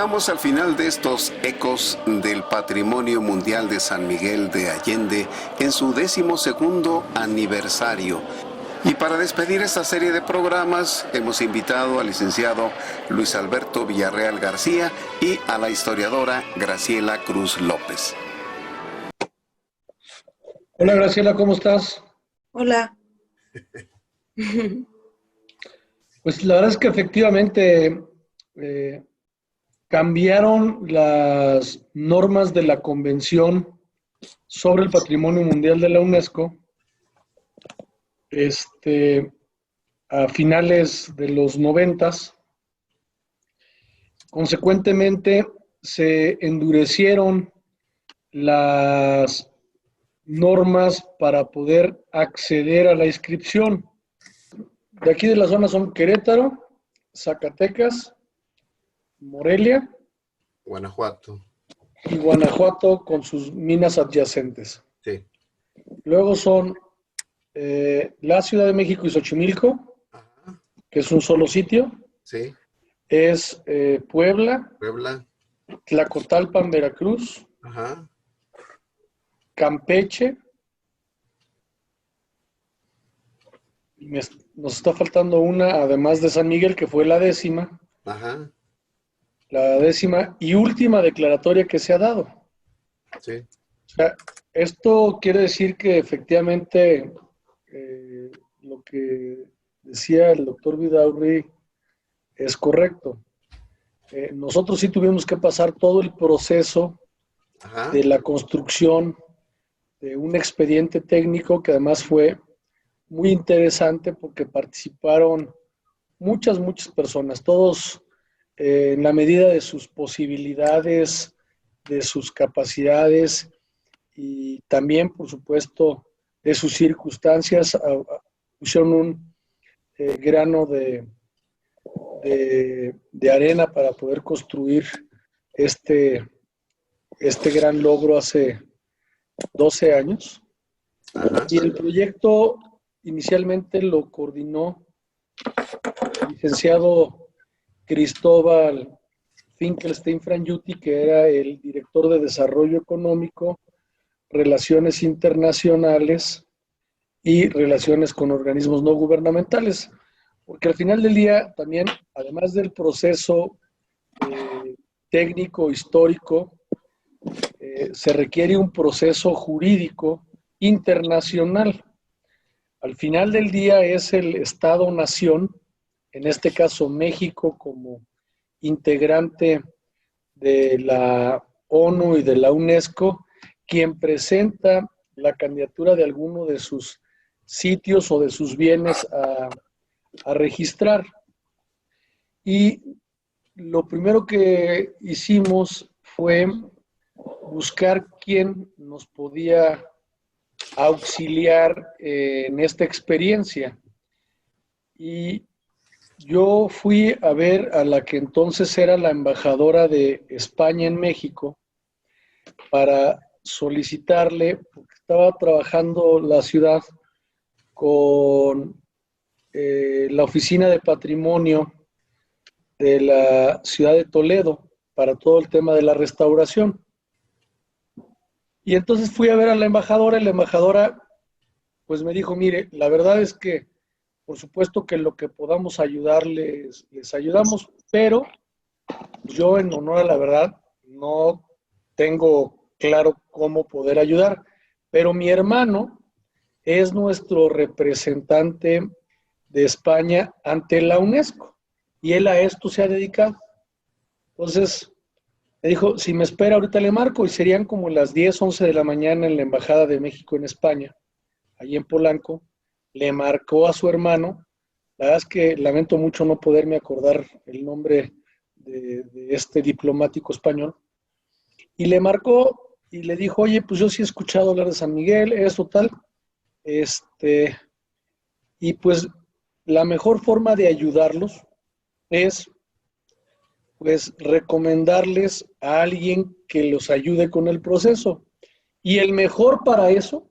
Llegamos al final de estos ecos del Patrimonio Mundial de San Miguel de Allende en su 12º aniversario. Y para despedir esta serie de programas hemos invitado al licenciado Luis Alberto Villarreal García y a la historiadora Graciela Cruz López. Hola Graciela, ¿cómo estás? Hola. Pues la verdad es que efectivamente cambiaron las normas de la Convención sobre el Patrimonio Mundial de la UNESCO a finales de los 90. Consecuentemente, se endurecieron las normas para poder acceder a la inscripción. De aquí de la zona son Querétaro, Zacatecas, Morelia, Guanajuato. Y Guanajuato con sus minas adyacentes. Sí. Luego son la Ciudad de México y Xochimilco, Ajá. que es un solo sitio. Sí. Es Puebla, Puebla. Tlacotalpan, Veracruz, Ajá. Campeche. Nos está faltando una, además de San Miguel, que fue la 10ª. Ajá. La 10ª y última declaratoria que se ha dado. Sí. O sea, esto quiere decir que efectivamente lo que decía el doctor Vidaurri es correcto. Nosotros sí tuvimos que pasar todo el proceso Ajá. de la construcción de un expediente técnico que además fue muy interesante porque participaron muchas personas, todos en la medida de sus posibilidades, de sus capacidades y también, por supuesto, de sus circunstancias, pusieron un grano de arena para poder construir este gran logro hace 12 años. Ajá. Y el proyecto inicialmente lo coordinó el licenciado Cristóbal Finkelstein Frangiuti, que era el director de Desarrollo Económico, Relaciones Internacionales y Relaciones con Organismos No Gubernamentales. Porque al final del día, también, además del proceso técnico, histórico, se requiere un proceso jurídico internacional. Al final del día es el Estado-nación, en este caso México como integrante de la ONU y de la UNESCO, quien presenta la candidatura de alguno de sus sitios o de sus bienes a registrar. Y lo primero que hicimos fue buscar quién nos podía auxiliar en esta experiencia. Y yo fui a ver a la que entonces era la embajadora de España en México para solicitarle, porque estaba trabajando la ciudad con la Oficina de Patrimonio de la ciudad de Toledo para todo el tema de la restauración. Y entonces fui a ver a la embajadora y la embajadora pues me dijo, mire, la verdad es que por supuesto que lo que podamos ayudarles, les ayudamos, pero yo en honor a la verdad no tengo claro cómo poder ayudar, pero mi hermano es nuestro representante de España ante la UNESCO y él a esto se ha dedicado. Entonces me dijo, si me espera ahorita le marco, y serían como las 10, 11 de la mañana en la Embajada de México en España, allí en Polanco. Le marcó a su hermano. La verdad es que lamento mucho no poderme acordar el nombre de este diplomático español. Y le marcó y le dijo, oye, pues yo sí he escuchado hablar de San Miguel, eso tal. Y pues la mejor forma de ayudarlos es pues recomendarles a alguien que los ayude con el proceso. Y el mejor para eso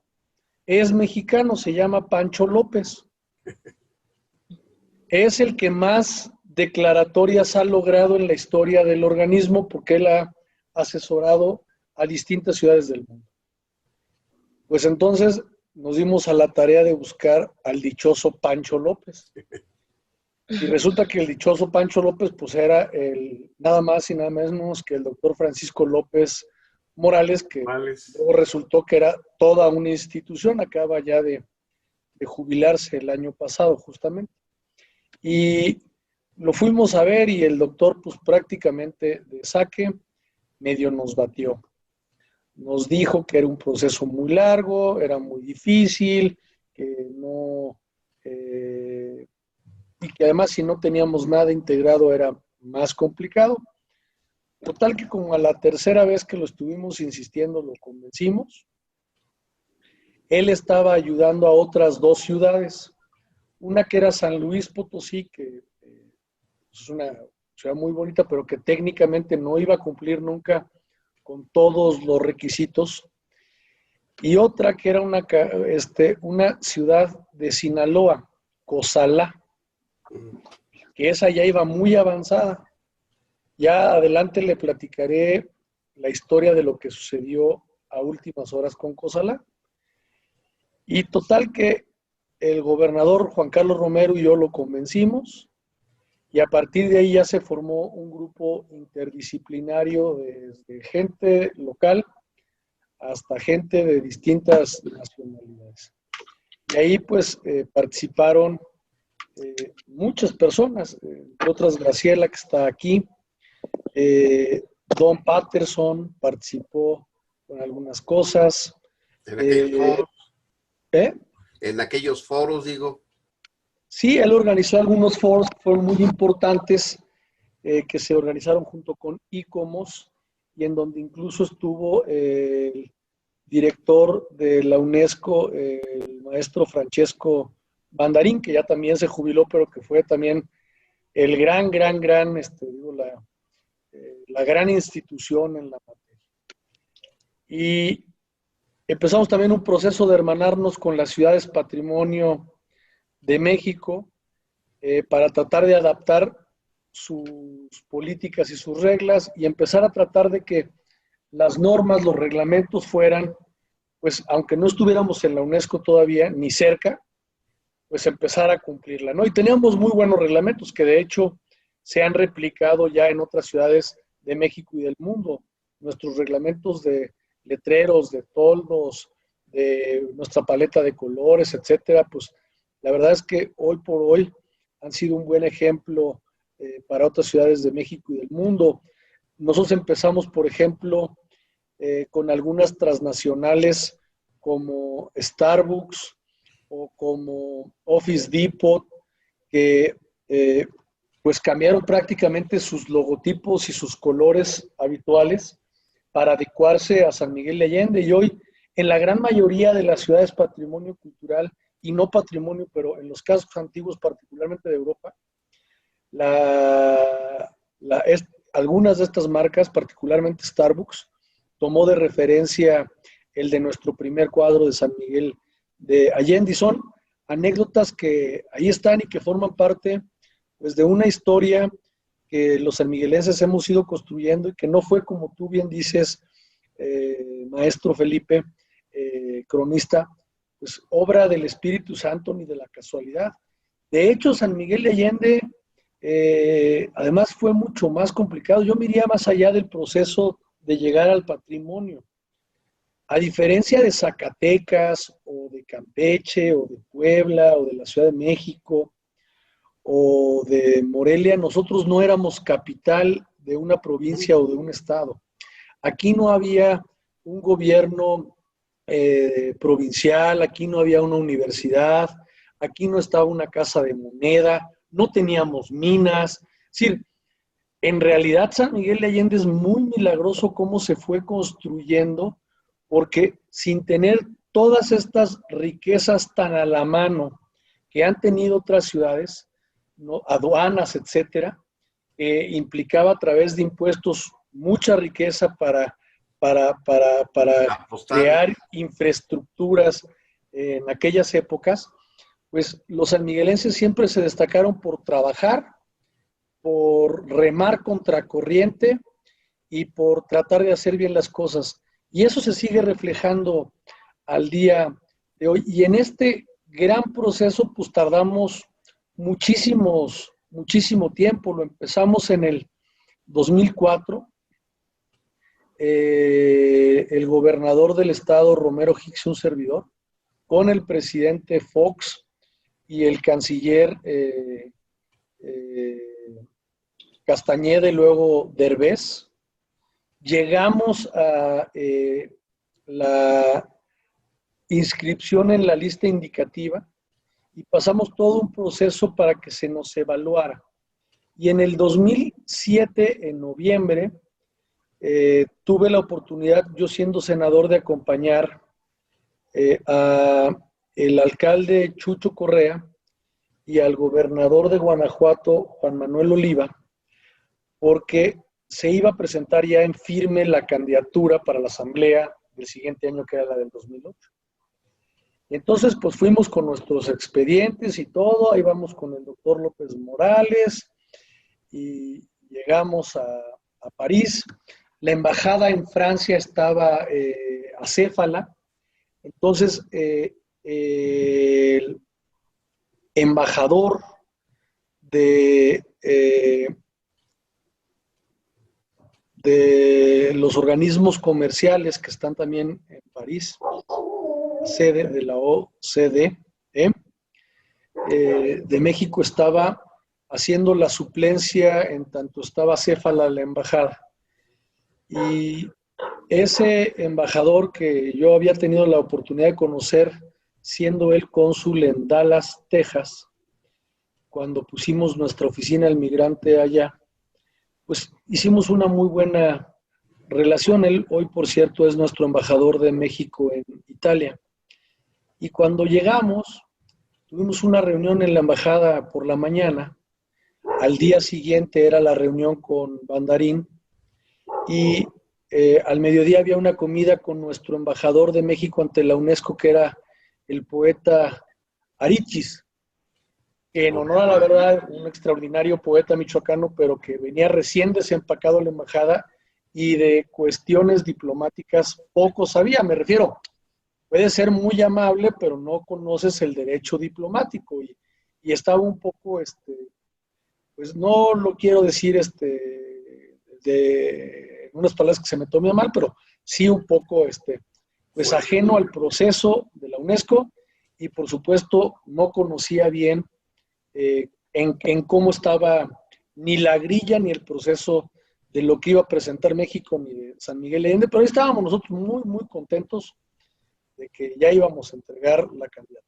es mexicano, se llama Pancho López. Es el que más declaratorias ha logrado en la historia del organismo, porque él ha asesorado a distintas ciudades del mundo. Pues entonces nos dimos a la tarea de buscar al dichoso Pancho López. Y resulta que el dichoso Pancho López, pues era nada más y nada menos que el doctor Francisco López Morales, que luego resultó que era toda una institución, acaba ya de jubilarse el año pasado justamente. Y lo fuimos a ver y el doctor, pues prácticamente de saque, medio nos batió. Nos dijo que era un proceso muy largo, era muy difícil, que no... y que además si no teníamos nada integrado era más complicado. Total que como a la tercera vez que lo estuvimos insistiendo lo convencimos. Él estaba ayudando a otras 2 ciudades, una que era San Luis Potosí, que es una ciudad muy bonita, pero que técnicamente no iba a cumplir nunca con todos los requisitos, y otra que era una ciudad de Sinaloa, Cozalá, que esa ya iba muy avanzada. Ya adelante le platicaré la historia de lo que sucedió a últimas horas con Cozalá. Y total que el gobernador Juan Carlos Romero y yo lo convencimos, y a partir de ahí ya se formó un grupo interdisciplinario desde gente local hasta gente de distintas nacionalidades. Y ahí pues participaron muchas personas, entre otras Graciela, que está aquí, Don Patterson participó con algunas cosas. En aquellos foros. ¿Eh? En aquellos foros, digo. Sí, él organizó algunos foros que fueron muy importantes, que se organizaron junto con ICOMOS, y en donde incluso estuvo el director de la UNESCO, el maestro Francesco Bandarín, que ya también se jubiló, pero que fue también el gran, la gran institución en la materia. Y empezamos también un proceso de hermanarnos con las ciudades patrimonio de México, para tratar de adaptar sus políticas y sus reglas y empezar a tratar de que las normas, los reglamentos fueran, pues aunque no estuviéramos en la UNESCO todavía, ni cerca, pues empezar a cumplirla, ¿no? Y teníamos muy buenos reglamentos que de hecho se han replicado ya en otras ciudades de México y del mundo. Nuestros reglamentos de letreros, de toldos, de nuestra paleta de colores, etcétera, pues la verdad es que hoy por hoy han sido un buen ejemplo para otras ciudades de México y del mundo. Nosotros empezamos, por ejemplo, con algunas transnacionales como Starbucks o como Office Depot, que pues cambiaron prácticamente sus logotipos y sus colores habituales para adecuarse a San Miguel de Allende, y hoy en la gran mayoría de las ciudades patrimonio cultural y no patrimonio, pero en los casos antiguos, particularmente de Europa, algunas de estas marcas, particularmente Starbucks, tomó de referencia el de nuestro primer cuadro de San Miguel de Allende. Y son anécdotas que ahí están y que forman parte, pues, de una historia que los sanmiguelenses hemos ido construyendo y que no fue, como tú bien dices, maestro Felipe, cronista, pues obra del Espíritu Santo ni de la casualidad. De hecho, San Miguel de Allende, además, fue mucho más complicado. Yo me iría más allá del proceso de llegar al patrimonio. A diferencia de Zacatecas, o de Campeche, o de Puebla, o de la Ciudad de México, o de Morelia, nosotros no éramos capital de una provincia o de un estado. Aquí no había un gobierno provincial, aquí no había una universidad, aquí no estaba una casa de moneda, no teníamos minas. Es decir, en realidad San Miguel de Allende es muy milagroso cómo se fue construyendo, porque sin tener todas estas riquezas tan a la mano que han tenido otras ciudades, ¿no? Aduanas, etcétera, implicaba a través de impuestos mucha riqueza para crear infraestructuras en aquellas épocas. Pues los sanmiguelenses siempre se destacaron por trabajar por remar contracorriente y por tratar de hacer bien las cosas. Y eso se sigue reflejando al día de hoy. Y en este gran proceso, pues tardamos muchísimo tiempo. Lo empezamos en el 2004. El gobernador del estado, Romero Hicks, un servidor, con el presidente Fox y el canciller Castañeda y luego Derbez, llegamos a la inscripción en la lista indicativa y pasamos todo un proceso para que se nos evaluara. Y en el 2007, en noviembre, tuve la oportunidad, yo siendo senador, de acompañar a el alcalde Chucho Correa y al gobernador de Guanajuato, Juan Manuel Oliva, porque se iba a presentar ya en firme la candidatura para la asamblea del siguiente año, que era la del 2008. Y entonces, pues fuimos con nuestros expedientes y todo, ahí vamos con el doctor López Morales y llegamos a París. La embajada en Francia estaba acéfala, entonces el embajador de los organismos comerciales que están también en París, sede de la OCDE, de México, estaba haciendo la suplencia en tanto estaba acéfala la embajada. Y ese embajador, que yo había tenido la oportunidad de conocer siendo él cónsul en Dallas, Texas, cuando pusimos nuestra oficina del migrante allá, pues hicimos una muy buena relación. Él hoy, por cierto, es nuestro embajador de México en Italia. Y cuando llegamos, tuvimos una reunión en la embajada por la mañana. Al día siguiente era la reunión con Bandarín y al mediodía había una comida con nuestro embajador de México ante la UNESCO, que era el poeta Arichis, que en honor a la verdad, un extraordinario poeta michoacano, pero que venía recién desempacado a la embajada y de cuestiones diplomáticas poco sabía. Me refiero, puede ser muy amable, pero no conoces el derecho diplomático, y estaba un poco, pues no lo quiero decir de unas palabras que se me tome a mal, pero sí un poco pues ajeno al proceso de la UNESCO, y por supuesto no conocía bien en cómo estaba ni la grilla ni el proceso de lo que iba a presentar México ni de San Miguel de Allende, pero ahí estábamos nosotros muy, muy contentos de que ya íbamos a entregar la candidatura.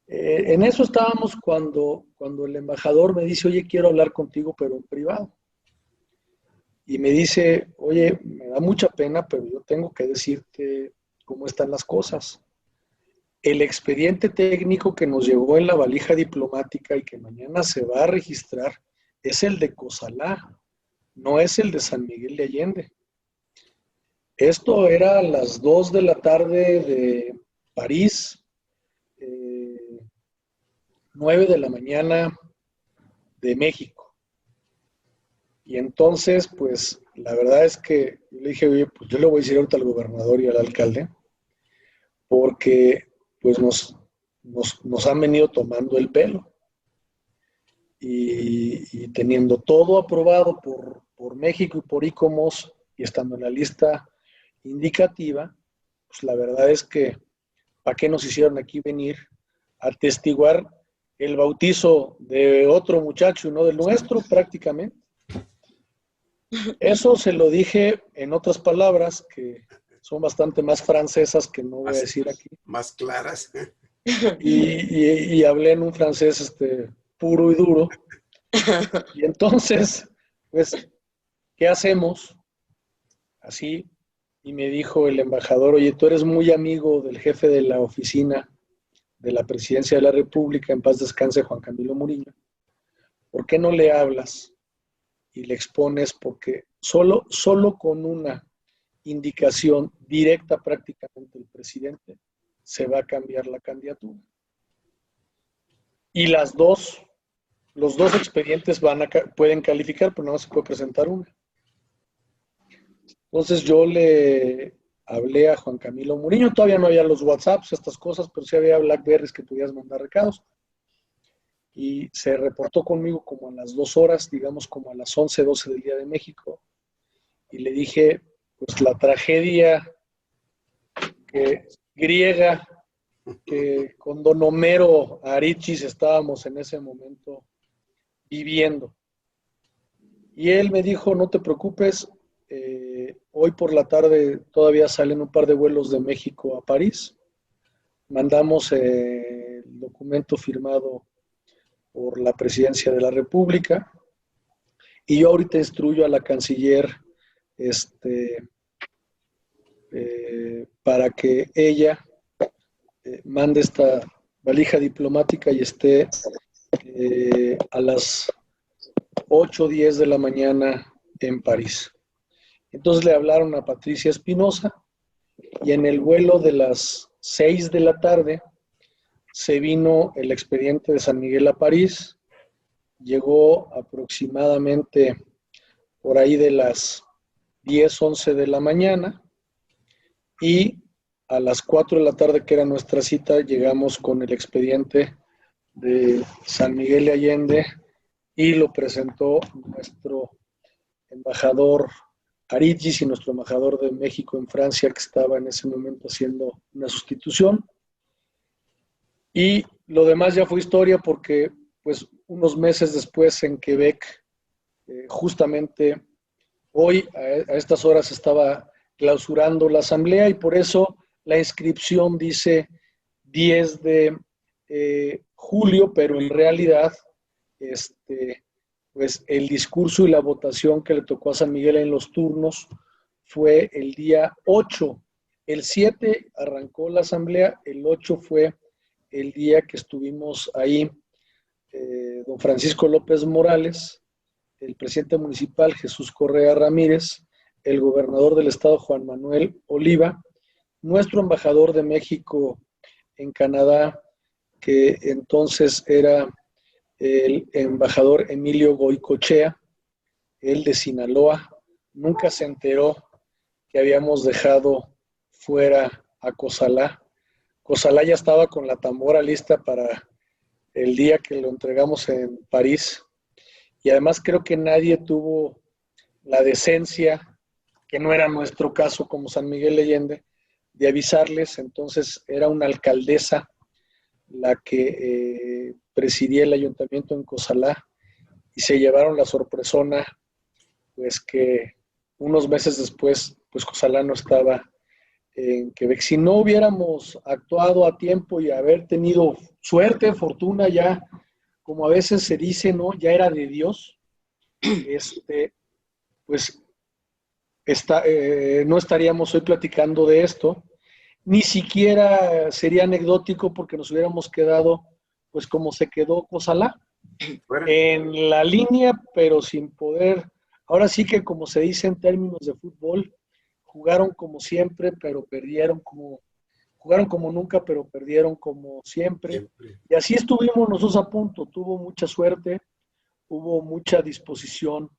En eso estábamos cuando el embajador me dice: oye, quiero hablar contigo, pero en privado. Y me dice: oye, me da mucha pena, pero yo tengo que decirte cómo están las cosas. El expediente técnico que nos llegó en la valija diplomática y que mañana se va a registrar es el de Cozalá, no es el de San Miguel de Allende. Esto era a las 2 de la tarde de París, 9 de la mañana de México. Y entonces, pues, la verdad es que yo le dije: oye, pues yo le voy a decir ahorita al gobernador y al alcalde, porque pues nos han venido tomando el pelo. Y teniendo todo aprobado por México y por ICOMOS, y estando en la lista indicativa, pues la verdad es que ¿para qué nos hicieron aquí venir a atestiguar el bautizo de otro muchacho y no del nuestro, prácticamente? Eso se lo dije en otras palabras que son bastante más francesas, que no voy a decir aquí. Más claras. Y hablé en un francés puro y duro. Y entonces, pues, ¿qué hacemos? Así. Y me dijo el embajador: oye, tú eres muy amigo del jefe de la oficina de la Presidencia de la República, en paz descanse, Juan Camilo Murillo. ¿Por qué no le hablas y le expones? Porque solo con una indicación directa prácticamente del presidente se va a cambiar la candidatura. Y las dos los dos expedientes pueden calificar, pero no se puede presentar uno. Entonces yo le hablé a Juan Camilo Muriño, todavía no había los WhatsApps, estas cosas, pero sí había Blackberries que podías mandar recados. Y se reportó conmigo como a las 2 horas, digamos como a las 11, 12 del día de México. Y le dije, pues la tragedia griega que con don Homero Arichis estábamos en ese momento viviendo. Y él me dijo, no te preocupes, hoy por la tarde todavía salen un par de vuelos de México a París. Mandamos el documento firmado por la Presidencia de la República y yo ahorita instruyo a la canciller para que ella mande esta valija diplomática y esté a las 8 o 10 de la mañana en París. Entonces le hablaron a Patricia Espinosa y en el vuelo de las 6 de la tarde se vino el expediente de San Miguel a París, llegó aproximadamente por ahí de las 10, 11 de la mañana y a las 4 de la tarde, que era nuestra cita, llegamos con el expediente de San Miguel de Allende y lo presentó nuestro embajador Arichis y nuestro embajador de México en Francia, que estaba en ese momento haciendo una sustitución. Y lo demás ya fue historia porque pues unos meses después en Quebec, justamente hoy a estas horas estaba clausurando la asamblea y por eso la inscripción dice 10 de julio, pero en realidad pues el discurso y la votación que le tocó a San Miguel en los turnos fue el día 8. El 7 arrancó la asamblea, el 8 fue el día que estuvimos ahí, don Francisco López Morales, el presidente municipal Jesús Correa Ramírez, el gobernador del estado Juan Manuel Oliva, nuestro embajador de México en Canadá, que entonces era el embajador Emilio Goicochea, él de Sinaloa, nunca se enteró que habíamos dejado fuera a Cozalá. Cozalá ya estaba con la tambora lista para el día que lo entregamos en París. Y además creo que nadie tuvo la decencia, que no era nuestro caso como San Miguel de Allende, de avisarles. Entonces era una alcaldesa la que presidía el ayuntamiento en Cozalá y se llevaron la sorpresona, pues que unos meses después, pues Cozalá no estaba en Quebec. Si no hubiéramos actuado a tiempo y haber tenido suerte, fortuna, ya, como a veces se dice, ¿no? Ya era de Dios, pues no estaríamos hoy platicando de esto, ni siquiera sería anecdótico porque nos hubiéramos quedado, pues como se quedó Cozalá, en la línea, pero sin poder, ahora sí que como se dice en términos de fútbol, jugaron como siempre, pero jugaron como nunca, pero perdieron como siempre. Y así estuvimos nosotros a punto. Tuvo mucha suerte, hubo mucha disposición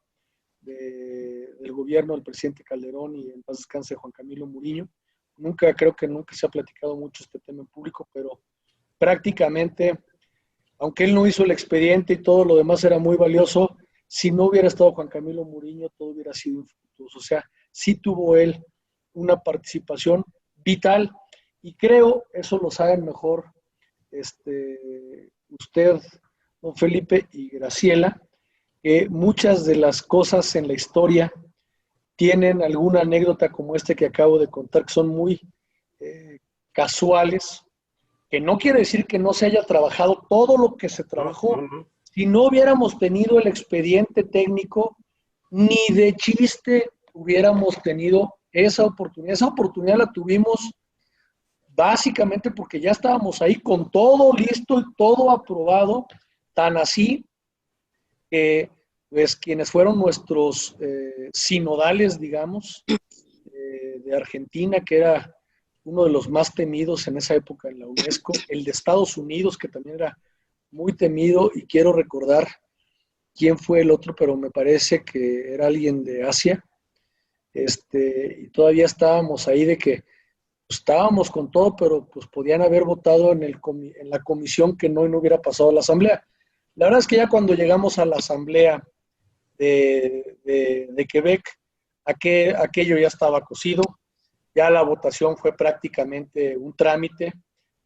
del gobierno del presidente Calderón y en paz descanse Juan Camilo Muriño. Creo que nunca se ha platicado mucho este tema en público, pero prácticamente, aunque él no hizo el expediente y todo lo demás era muy valioso, si no hubiera estado Juan Camilo Muriño, todo hubiera sido infructuoso. O sea, sí tuvo él una participación vital y creo, eso lo saben mejor usted, don Felipe y Graciela, que muchas de las cosas en la historia tienen alguna anécdota como que acabo de contar, que son muy casuales, que no quiere decir que no se haya trabajado todo lo que se trabajó. Si no hubiéramos tenido el expediente técnico, ni de chiste hubiéramos tenido esa oportunidad. Esa oportunidad la tuvimos básicamente porque ya estábamos ahí con todo listo y todo aprobado, tan así que pues quienes fueron nuestros sinodales, digamos, de Argentina, que era uno de los más temidos en esa época en la UNESCO, el de Estados Unidos, que también era muy temido, y quiero recordar quién fue el otro, pero me parece que era alguien de Asia. Y todavía estábamos ahí de que pues, estábamos con todo, pero pues podían haber votado en la comisión que no hubiera pasado a la asamblea. La verdad es que ya cuando llegamos a la asamblea de Quebec, aquello ya estaba cocido, ya la votación fue prácticamente un trámite,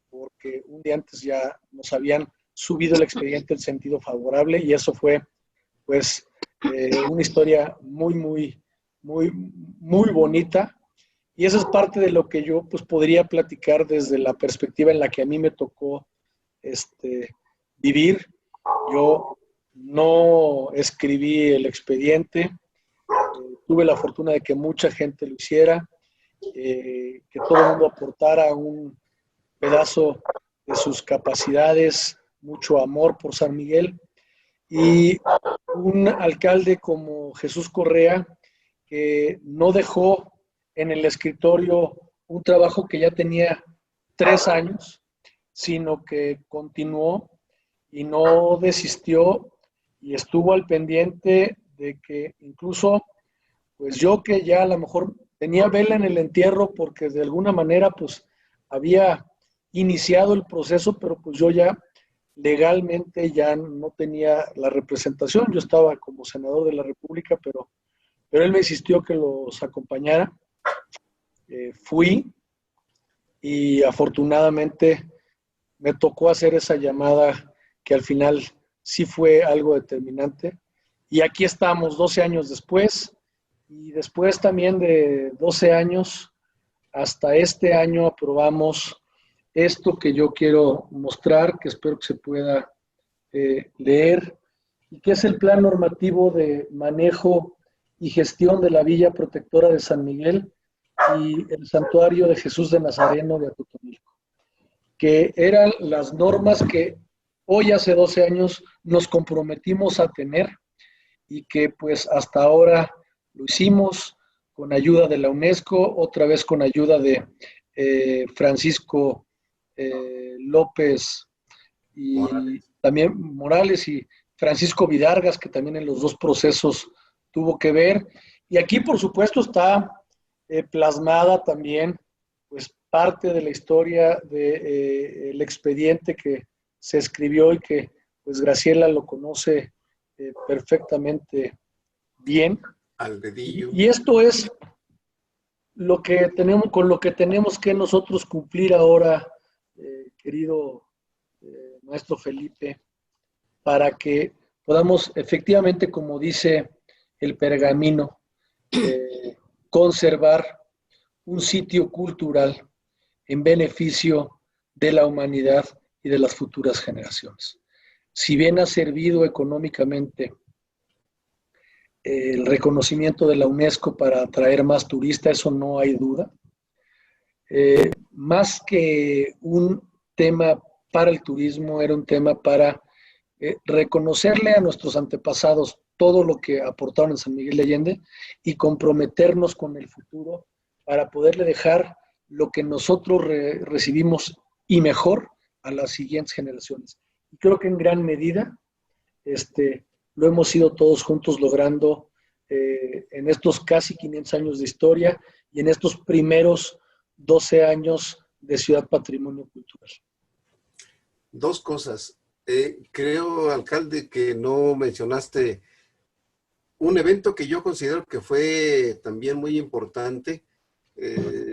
porque un día antes ya nos habían subido el expediente en sentido favorable y eso fue pues una historia muy bonita. Y eso es parte de lo que yo pues podría platicar desde la perspectiva en la que a mí me tocó vivir. Yo no escribí el expediente, tuve la fortuna de que mucha gente lo hiciera, que todo el mundo aportara un pedazo de sus capacidades, mucho amor por San Miguel, y un alcalde como Jesús Correa, que no dejó en el escritorio un trabajo que ya tenía 3 años, sino que continuó y no desistió y estuvo al pendiente de que incluso, pues yo que ya a lo mejor tenía vela en el entierro porque de alguna manera pues había iniciado el proceso, pero pues yo ya legalmente ya no tenía la representación, yo estaba como senador de la República, pero él me insistió que los acompañara. Fui y afortunadamente me tocó hacer esa llamada que al final sí fue algo determinante. Y aquí estamos 12 años después, y después también de 12 años, hasta este año aprobamos esto que yo quiero mostrar, que espero que se pueda leer, y que es el Plan Normativo de Manejo y Gestión de la Villa Protectora de San Miguel y el Santuario de Jesús de Nazareno de Atotonilco, que eran las normas que hoy hace 12 años nos comprometimos a tener y que pues hasta ahora lo hicimos con ayuda de la UNESCO, otra vez con ayuda de Francisco López y Morales. También Morales y Francisco Vidargas, que también en los dos procesos tuvo que ver. Y aquí, por supuesto, está plasmada también pues parte de la historia del expediente que se escribió y que pues Graciela lo conoce perfectamente bien. Al dedillo. Y esto es lo que tenemos, con lo que tenemos que nosotros cumplir ahora, querido maestro Felipe, para que podamos efectivamente, como dice el pergamino, conservar un sitio cultural en beneficio de la humanidad y de las futuras generaciones. Si bien ha servido económicamente el reconocimiento de la UNESCO para atraer más turistas, eso no hay duda. Más que un tema para el turismo, era un tema para reconocerle a nuestros antepasados todo lo que aportaron en San Miguel de Allende y comprometernos con el futuro para poderle dejar lo que nosotros recibimos y mejor a las siguientes generaciones. Y creo que en gran medida lo hemos ido todos juntos logrando en estos casi 500 años de historia y en estos primeros 12 años de Ciudad Patrimonio Cultural. Dos cosas. Creo, alcalde, que no mencionaste un evento que yo considero que fue también muy importante.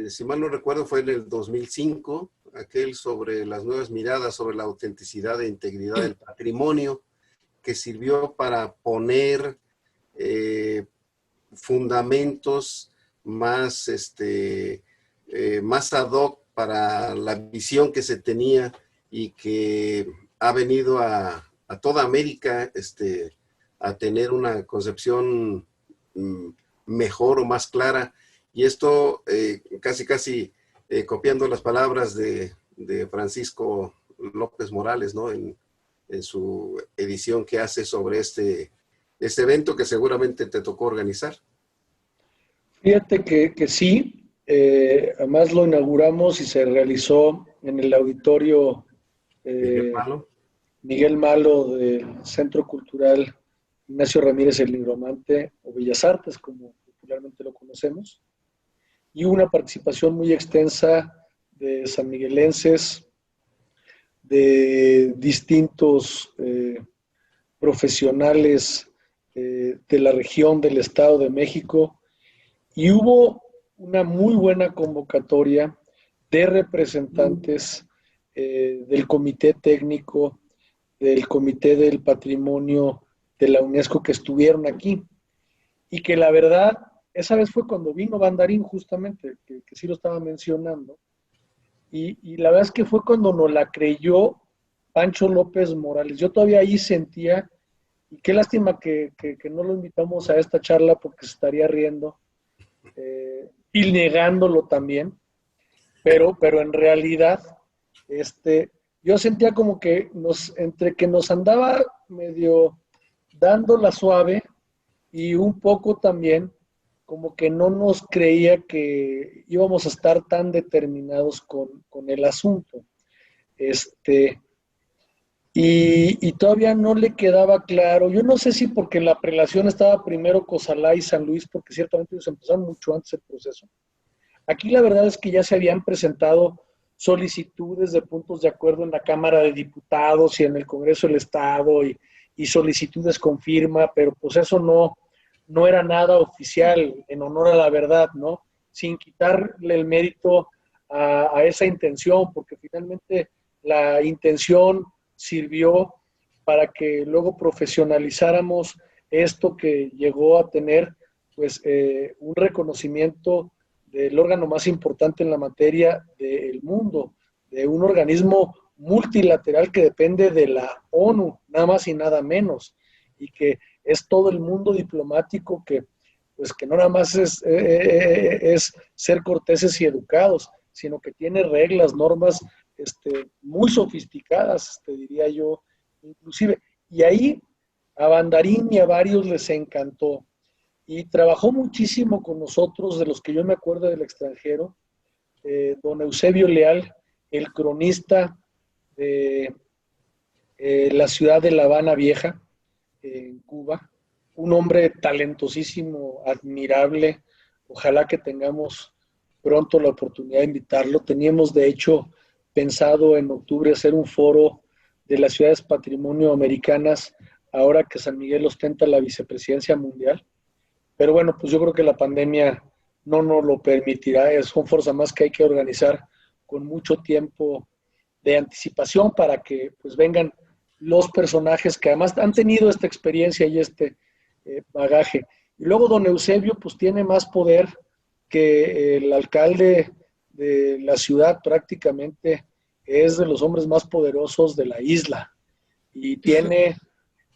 Si mal no recuerdo, fue en el 2005, aquel sobre las nuevas miradas sobre la autenticidad e integridad del patrimonio, que sirvió para poner fundamentos más, más ad hoc para la visión que se tenía y que ha venido a toda América a tener una concepción mejor o más clara. Y esto casi copiando las palabras de Francisco López Morales, ¿no? En su edición que hace sobre este evento que seguramente te tocó organizar. Fíjate que sí, además lo inauguramos y se realizó en el auditorio Miguel Malo del Centro Cultural Ignacio Ramírez el Nigromante, o Bellas Artes, como popularmente lo conocemos, y una participación muy extensa de sanmiguelenses, de distintos profesionales de la región del Estado de México, y hubo una muy buena convocatoria de representantes del Comité Técnico, del Comité del Patrimonio de la UNESCO que estuvieron aquí, y que la verdad, esa vez fue cuando vino Bandarín justamente, que sí lo estaba mencionando, y la verdad es que fue cuando nos la creyó Pancho López Morales. Yo todavía ahí sentía, y qué lástima que no lo invitamos a esta charla porque se estaría riendo y negándolo también, pero en realidad yo sentía como que entre que nos andaba medio dando la suave y un poco también como que no nos creía que íbamos a estar tan determinados con el asunto. Y todavía no le quedaba claro. Yo no sé si porque en la prelación estaba primero Cozalá y San Luis, porque ciertamente ellos empezaron mucho antes el proceso. Aquí la verdad es que ya se habían presentado solicitudes de puntos de acuerdo en la Cámara de Diputados y en el Congreso del Estado y solicitudes con firma, pero pues eso no era nada oficial, en honor a la verdad, ¿no? Sin quitarle el mérito a esa intención, porque finalmente la intención sirvió para que luego profesionalizáramos esto que llegó a tener pues un reconocimiento del órgano más importante en la materia del mundo, de un organismo multilateral que depende de la ONU, nada más y nada menos, y que es todo el mundo diplomático que no nada más es ser corteses y educados, sino que tiene reglas, normas muy sofisticadas, diría yo, inclusive. Y ahí a Bandarín y a varios les encantó. Y trabajó muchísimo con nosotros, de los que yo me acuerdo del extranjero, don Eusebio Leal, el cronista de la ciudad de La Habana Vieja, en Cuba, un hombre talentosísimo, admirable. Ojalá que tengamos pronto la oportunidad de invitarlo. Teníamos, de hecho, pensado en octubre hacer un foro de las ciudades patrimonio americanas, ahora que San Miguel ostenta la vicepresidencia mundial. Pero bueno, pues yo creo que la pandemia no nos lo permitirá. Es un fuerza más que hay que organizar con mucho tiempo de anticipación para que pues vengan los personajes que además han tenido esta experiencia y bagaje. Y luego don Eusebio pues tiene más poder que el alcalde de la ciudad, prácticamente es de los hombres más poderosos de la isla. Y tiene,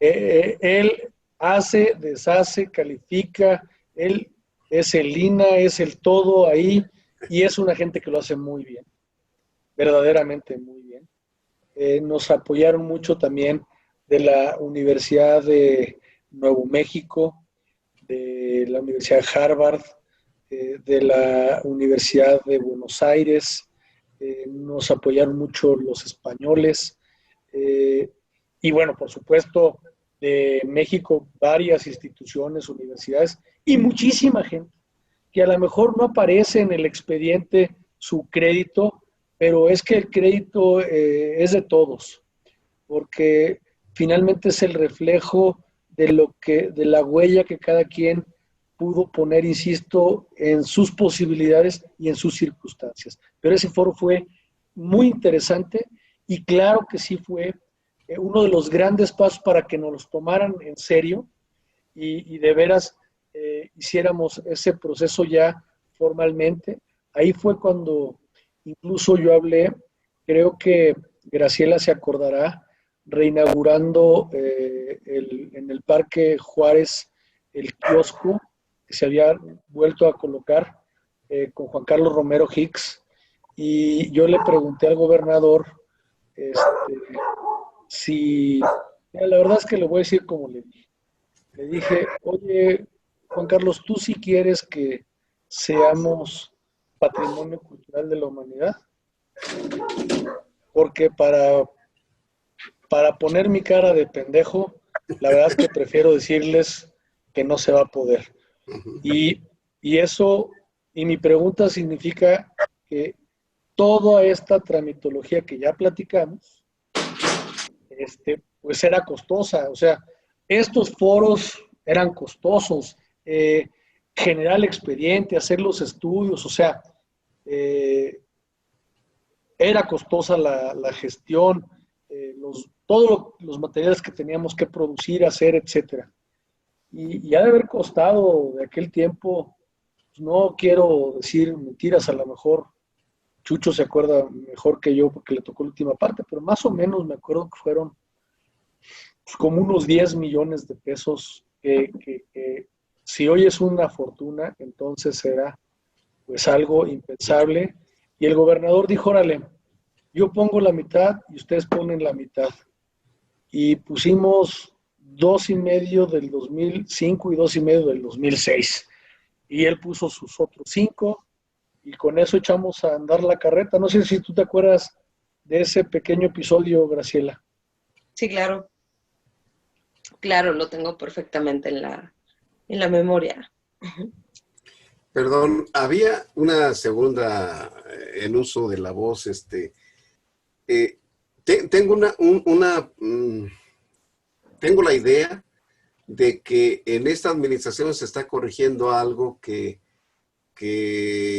él hace, deshace, califica, él es el INA, es el todo ahí, y es una gente que lo hace muy bien, verdaderamente muy bien. Nos apoyaron mucho también de la Universidad de Nuevo México, de la Universidad de Harvard, de la Universidad de Buenos Aires, nos apoyaron mucho los españoles, y bueno, por supuesto, de México, varias instituciones, universidades y muchísima gente que a lo mejor no aparece en el expediente su crédito, pero es que el crédito es de todos, porque finalmente es el reflejo de la huella que cada quien pudo poner, insisto, en sus posibilidades y en sus circunstancias. Pero ese foro fue muy interesante y claro que sí fue uno de los grandes pasos para que nos los tomaran en serio y de veras hiciéramos ese proceso ya formalmente. Ahí fue cuando incluso yo hablé, creo que Graciela se acordará, reinaugurando en el Parque Juárez el kiosco que se había vuelto a colocar con Juan Carlos Romero Hicks, y yo le pregunté al gobernador si, la verdad es que le voy a decir como le dije. Le dije, oye, Juan Carlos, ¿tú sí quieres que seamos patrimonio cultural de la humanidad? Porque para poner mi cara de pendejo, la verdad es que prefiero decirles que no se va a poder. Y, y eso, y mi pregunta significa que toda esta tramitología que ya platicamos, pues era costosa. O sea, estos foros eran costosos. Generar el expediente, hacer los estudios, o sea, era costosa la gestión, todos los materiales que teníamos que producir, hacer, etcétera. Y ha de haber costado de aquel tiempo, pues no quiero decir mentiras, a lo mejor Chucho se acuerda mejor que yo porque le tocó la última parte, pero más o menos me acuerdo que fueron pues, como unos 10 millones de pesos que si hoy es una fortuna, entonces era pues algo impensable. Y el gobernador dijo, órale, yo pongo la mitad y ustedes ponen la mitad. Y pusimos 2,5 del 2005 y 2,5 del 2006. Y él puso sus otros 5 y con eso echamos a andar la carreta. No sé si tú te acuerdas de ese pequeño episodio, Graciela. Sí, claro. Claro, lo tengo perfectamente en la memoria. Perdón, había una segunda en uso de la voz. Tengo la idea de que en esta administración se está corrigiendo algo que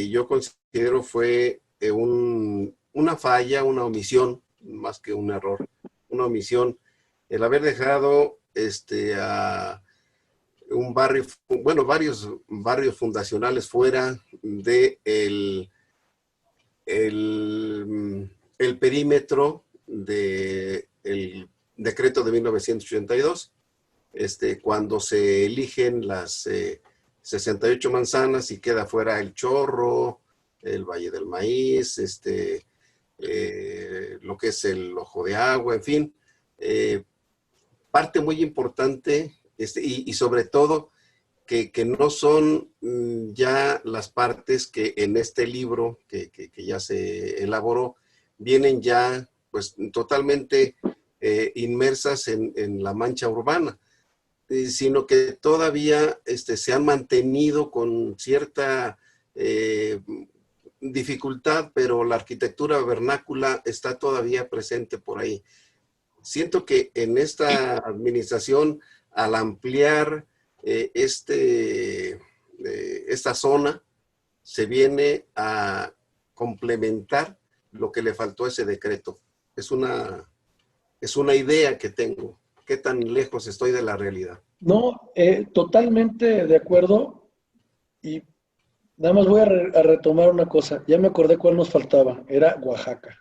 yo considero fue una falla, una omisión, más que un error, una omisión, el haber dejado a un barrio, bueno, varios barrios fundacionales fuera de el perímetro del decreto de 1982, cuando se eligen las 68 manzanas y queda fuera El Chorro, el Valle del Maíz, lo que es el Ojo de Agua, en fin, parte muy importante, y sobre todo que no son ya las partes que en este libro que ya se elaboró, vienen ya pues totalmente inmersas en la mancha urbana, sino que todavía se han mantenido con cierta dificultad, pero la arquitectura vernácula está todavía presente por ahí. Siento que en esta administración, al ampliar esta zona, se viene a complementar lo que le faltó a ese decreto. Es una idea que tengo. ¿Qué tan lejos estoy de la realidad? No, totalmente de acuerdo. Y nada más voy a retomar una cosa. Ya me acordé cuál nos faltaba. Era Oaxaca.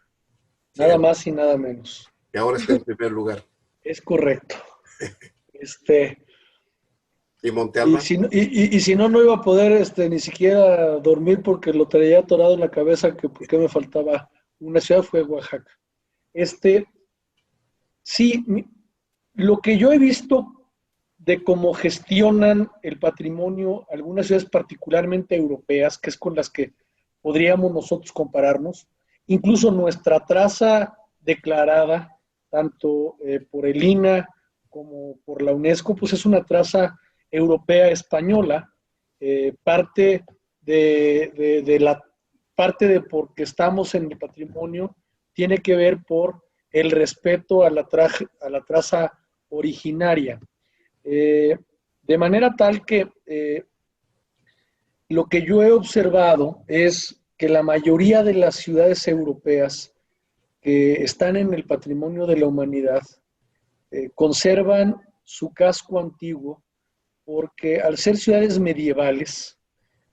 Nada Cierto. más y nada menos. Y ahora está en primer lugar. Es correcto. ¿Y Montealba? Y si no, no iba a poder ni siquiera dormir porque lo traía atorado en la cabeza que por qué me faltaba una ciudad, fue Oaxaca. Sí, lo que yo he visto de cómo gestionan el patrimonio algunas ciudades particularmente europeas, que es con las que podríamos nosotros compararnos, incluso nuestra traza declarada, tanto por el INAH como por la UNESCO, pues es una traza europea española, parte de la parte de porque estamos en el patrimonio tiene que ver por el respeto a la traza originaria. De manera tal que lo que yo he observado es que la mayoría de las ciudades europeas que están en el patrimonio de la humanidad conservan su casco antiguo porque al ser ciudades medievales,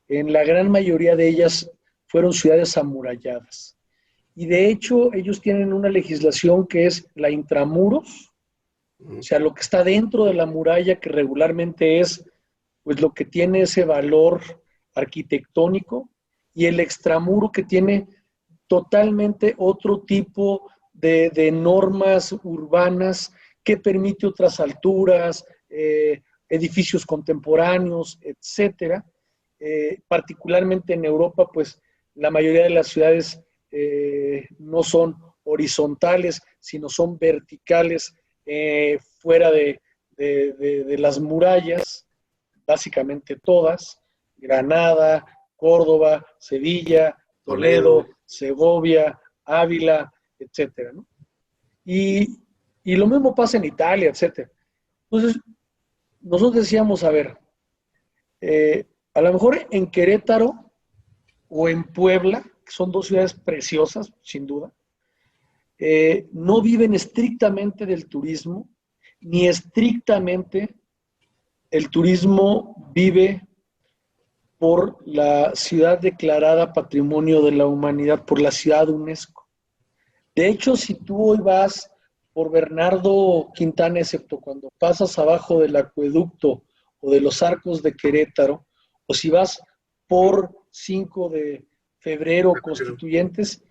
en la gran mayoría de ellas fueron ciudades amuralladas. Y de hecho ellos tienen una legislación que es la intramuros, o sea, lo que está dentro de la muralla, que regularmente es pues lo que tiene ese valor arquitectónico, y el extramuro, que tiene totalmente otro tipo de normas urbanas que permite otras alturas, edificios contemporáneos, etcétera. Particularmente en Europa, pues la mayoría de las ciudades no son horizontales, sino son verticales, fuera de las murallas, básicamente todas, Granada, Córdoba, Sevilla, Toledo, Segovia, Ávila, etcétera, ¿no? Y lo mismo pasa en Italia, etcétera. Entonces, nosotros decíamos, a ver, a lo mejor en Querétaro o en Puebla, que son dos ciudades preciosas, sin duda, no viven estrictamente del turismo, ni estrictamente el turismo vive por la ciudad declarada Patrimonio de la Humanidad, por la ciudad UNESCO. De hecho, si tú hoy vas por Bernardo Quintana, excepto cuando pasas abajo del acueducto o de los arcos de Querétaro, o si vas por 5 de febrero, Constituyentes,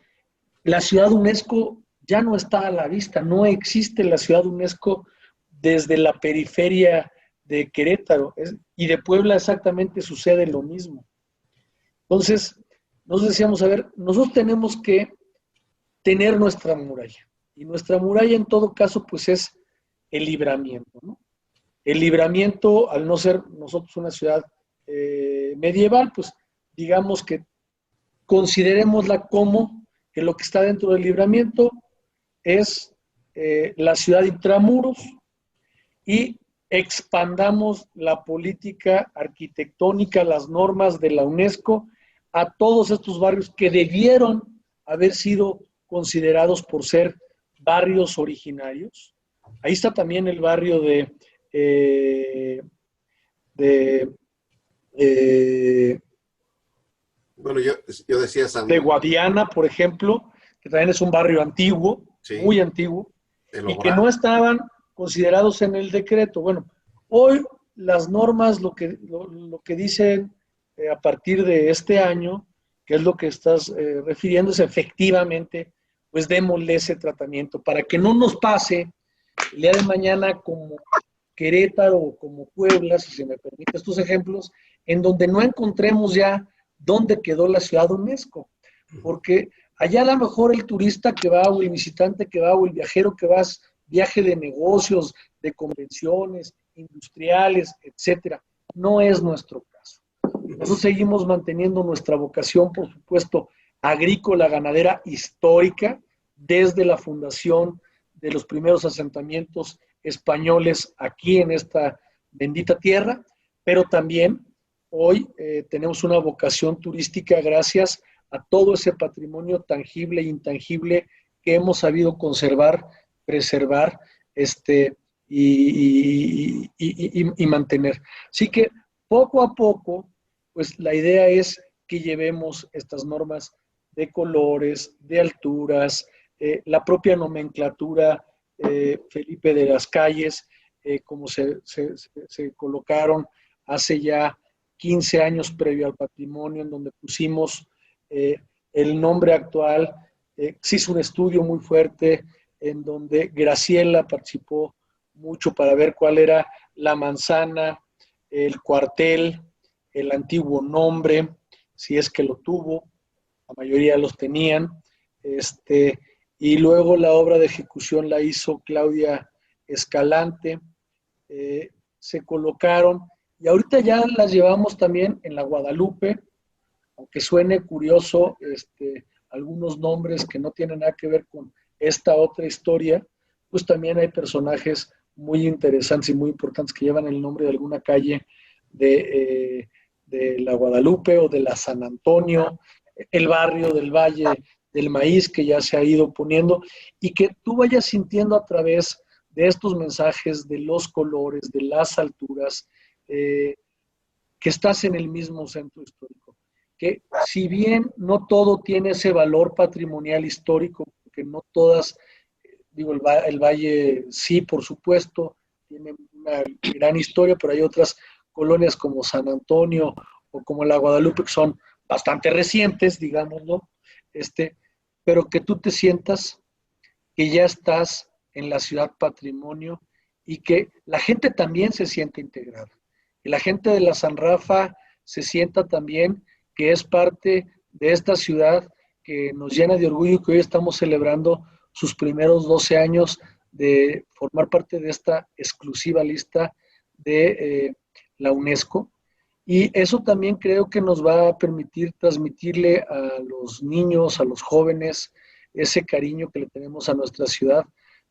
la ciudad UNESCO ya no está a la vista, no existe la ciudad UNESCO desde la periferia de Querétaro, y de Puebla exactamente sucede lo mismo. Entonces, nos decíamos, a ver, nosotros tenemos que tener nuestra muralla, y nuestra muralla en todo caso pues es el Libramiento, ¿no? El Libramiento, al no ser nosotros una ciudad medieval, pues digamos que considerémosla como que lo que está dentro del Libramiento es la ciudad intramuros, y expandamos la política arquitectónica, las normas de la UNESCO a todos estos barrios que debieron haber sido considerados por ser barrios originarios. Ahí está también el barrio bueno, yo decía de Guadiana, por ejemplo, que también es un barrio antiguo, sí, muy antiguo, y que no estaban considerados en el decreto. Bueno, hoy las normas lo que dicen a partir de este año, que es lo que estás refiriendo, es efectivamente, pues démosle ese tratamiento para que no nos pase el día de mañana como Querétaro o como Puebla, si se me permite estos ejemplos, en donde no encontremos ya dónde quedó la ciudad UNESCO, porque allá a lo mejor el turista que va o el visitante que va o el viajero que va, viaje de negocios, de convenciones, industriales, etcétera, no es nuestro caso. Nosotros seguimos manteniendo nuestra vocación, por supuesto, agrícola, ganadera, histórica, desde la fundación de los primeros asentamientos españoles aquí en esta bendita tierra, pero también hoy tenemos una vocación turística gracias a todo ese patrimonio tangible e intangible que hemos sabido conservar, preservar y mantener. Así que poco a poco, pues la idea es que llevemos estas normas de colores, de alturas, la propia nomenclatura, Felipe, de las calles, como se colocaron hace ya 15 años previo al patrimonio, en donde pusimos el nombre actual. Se hizo un estudio muy fuerte en donde Graciela participó mucho para ver cuál era la manzana, el cuartel, el antiguo nombre, si es que lo tuvo, la mayoría los tenían, y luego la obra de ejecución la hizo Claudia Escalante, se colocaron, y ahorita ya las llevamos también en la Guadalupe, aunque suene curioso, algunos nombres que no tienen nada que ver con esta otra historia, pues también hay personajes muy interesantes y muy importantes que llevan el nombre de alguna calle de la Guadalupe o de la San Antonio, el barrio del Valle del Maíz que ya se ha ido poniendo, y que tú vayas sintiendo a través de estos mensajes, de los colores, de las alturas, que estás en el mismo centro histórico. Que si bien no todo tiene ese valor patrimonial histórico, porque no todas, digo, el Valle sí, por supuesto, tiene una gran historia, pero hay otras colonias como San Antonio o como la Guadalupe que son bastante recientes, digámoslo, pero que tú te sientas que ya estás en la ciudad patrimonio y que la gente también se siente integrada. Que la gente de la San Rafa se sienta también que es parte de esta ciudad que nos llena de orgullo y que hoy estamos celebrando sus primeros 12 años de formar parte de esta exclusiva lista de la UNESCO. Y eso también creo que nos va a permitir transmitirle a los niños, a los jóvenes, ese cariño que le tenemos a nuestra ciudad,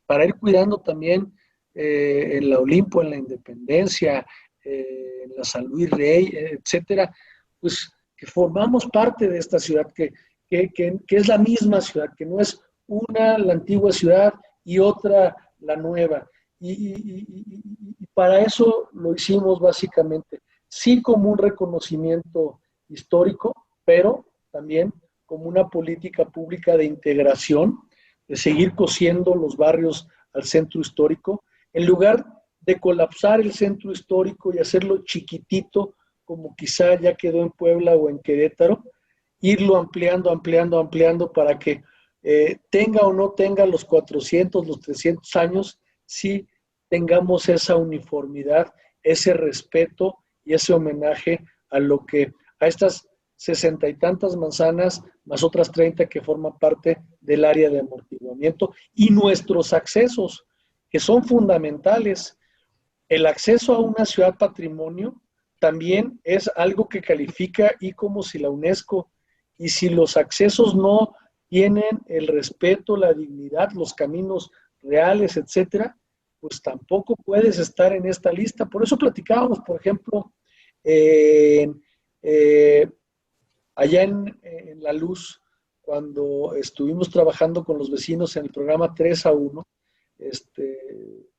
para ir cuidando también en la Olimpo, en la Independencia, en la San Luis Rey, etcétera, pues que formamos parte de esta ciudad, que es la misma ciudad, que no es una la antigua ciudad y otra la nueva. Y para eso lo hicimos básicamente, sí como un reconocimiento histórico, pero también como una política pública de integración, de seguir cosiendo los barrios al centro histórico, en lugar de colapsar el centro histórico y hacerlo chiquitito, como quizá ya quedó en Puebla o en Querétaro, irlo ampliando para que tenga o no tenga los 400, los 300 años, sí tengamos esa uniformidad, ese respeto y ese homenaje a estas 60 y tantas manzanas, más otras 30 que forman parte del área de amortiguamiento, y nuestros accesos, que son fundamentales. El acceso a una ciudad patrimonio también es algo que califica ICOMOS y la UNESCO, y si los accesos no tienen el respeto, la dignidad, los caminos reales, etcétera, pues tampoco puedes estar en esta lista. Por eso platicábamos, por ejemplo, allá en La Luz, cuando estuvimos trabajando con los vecinos en el programa 3 a 1,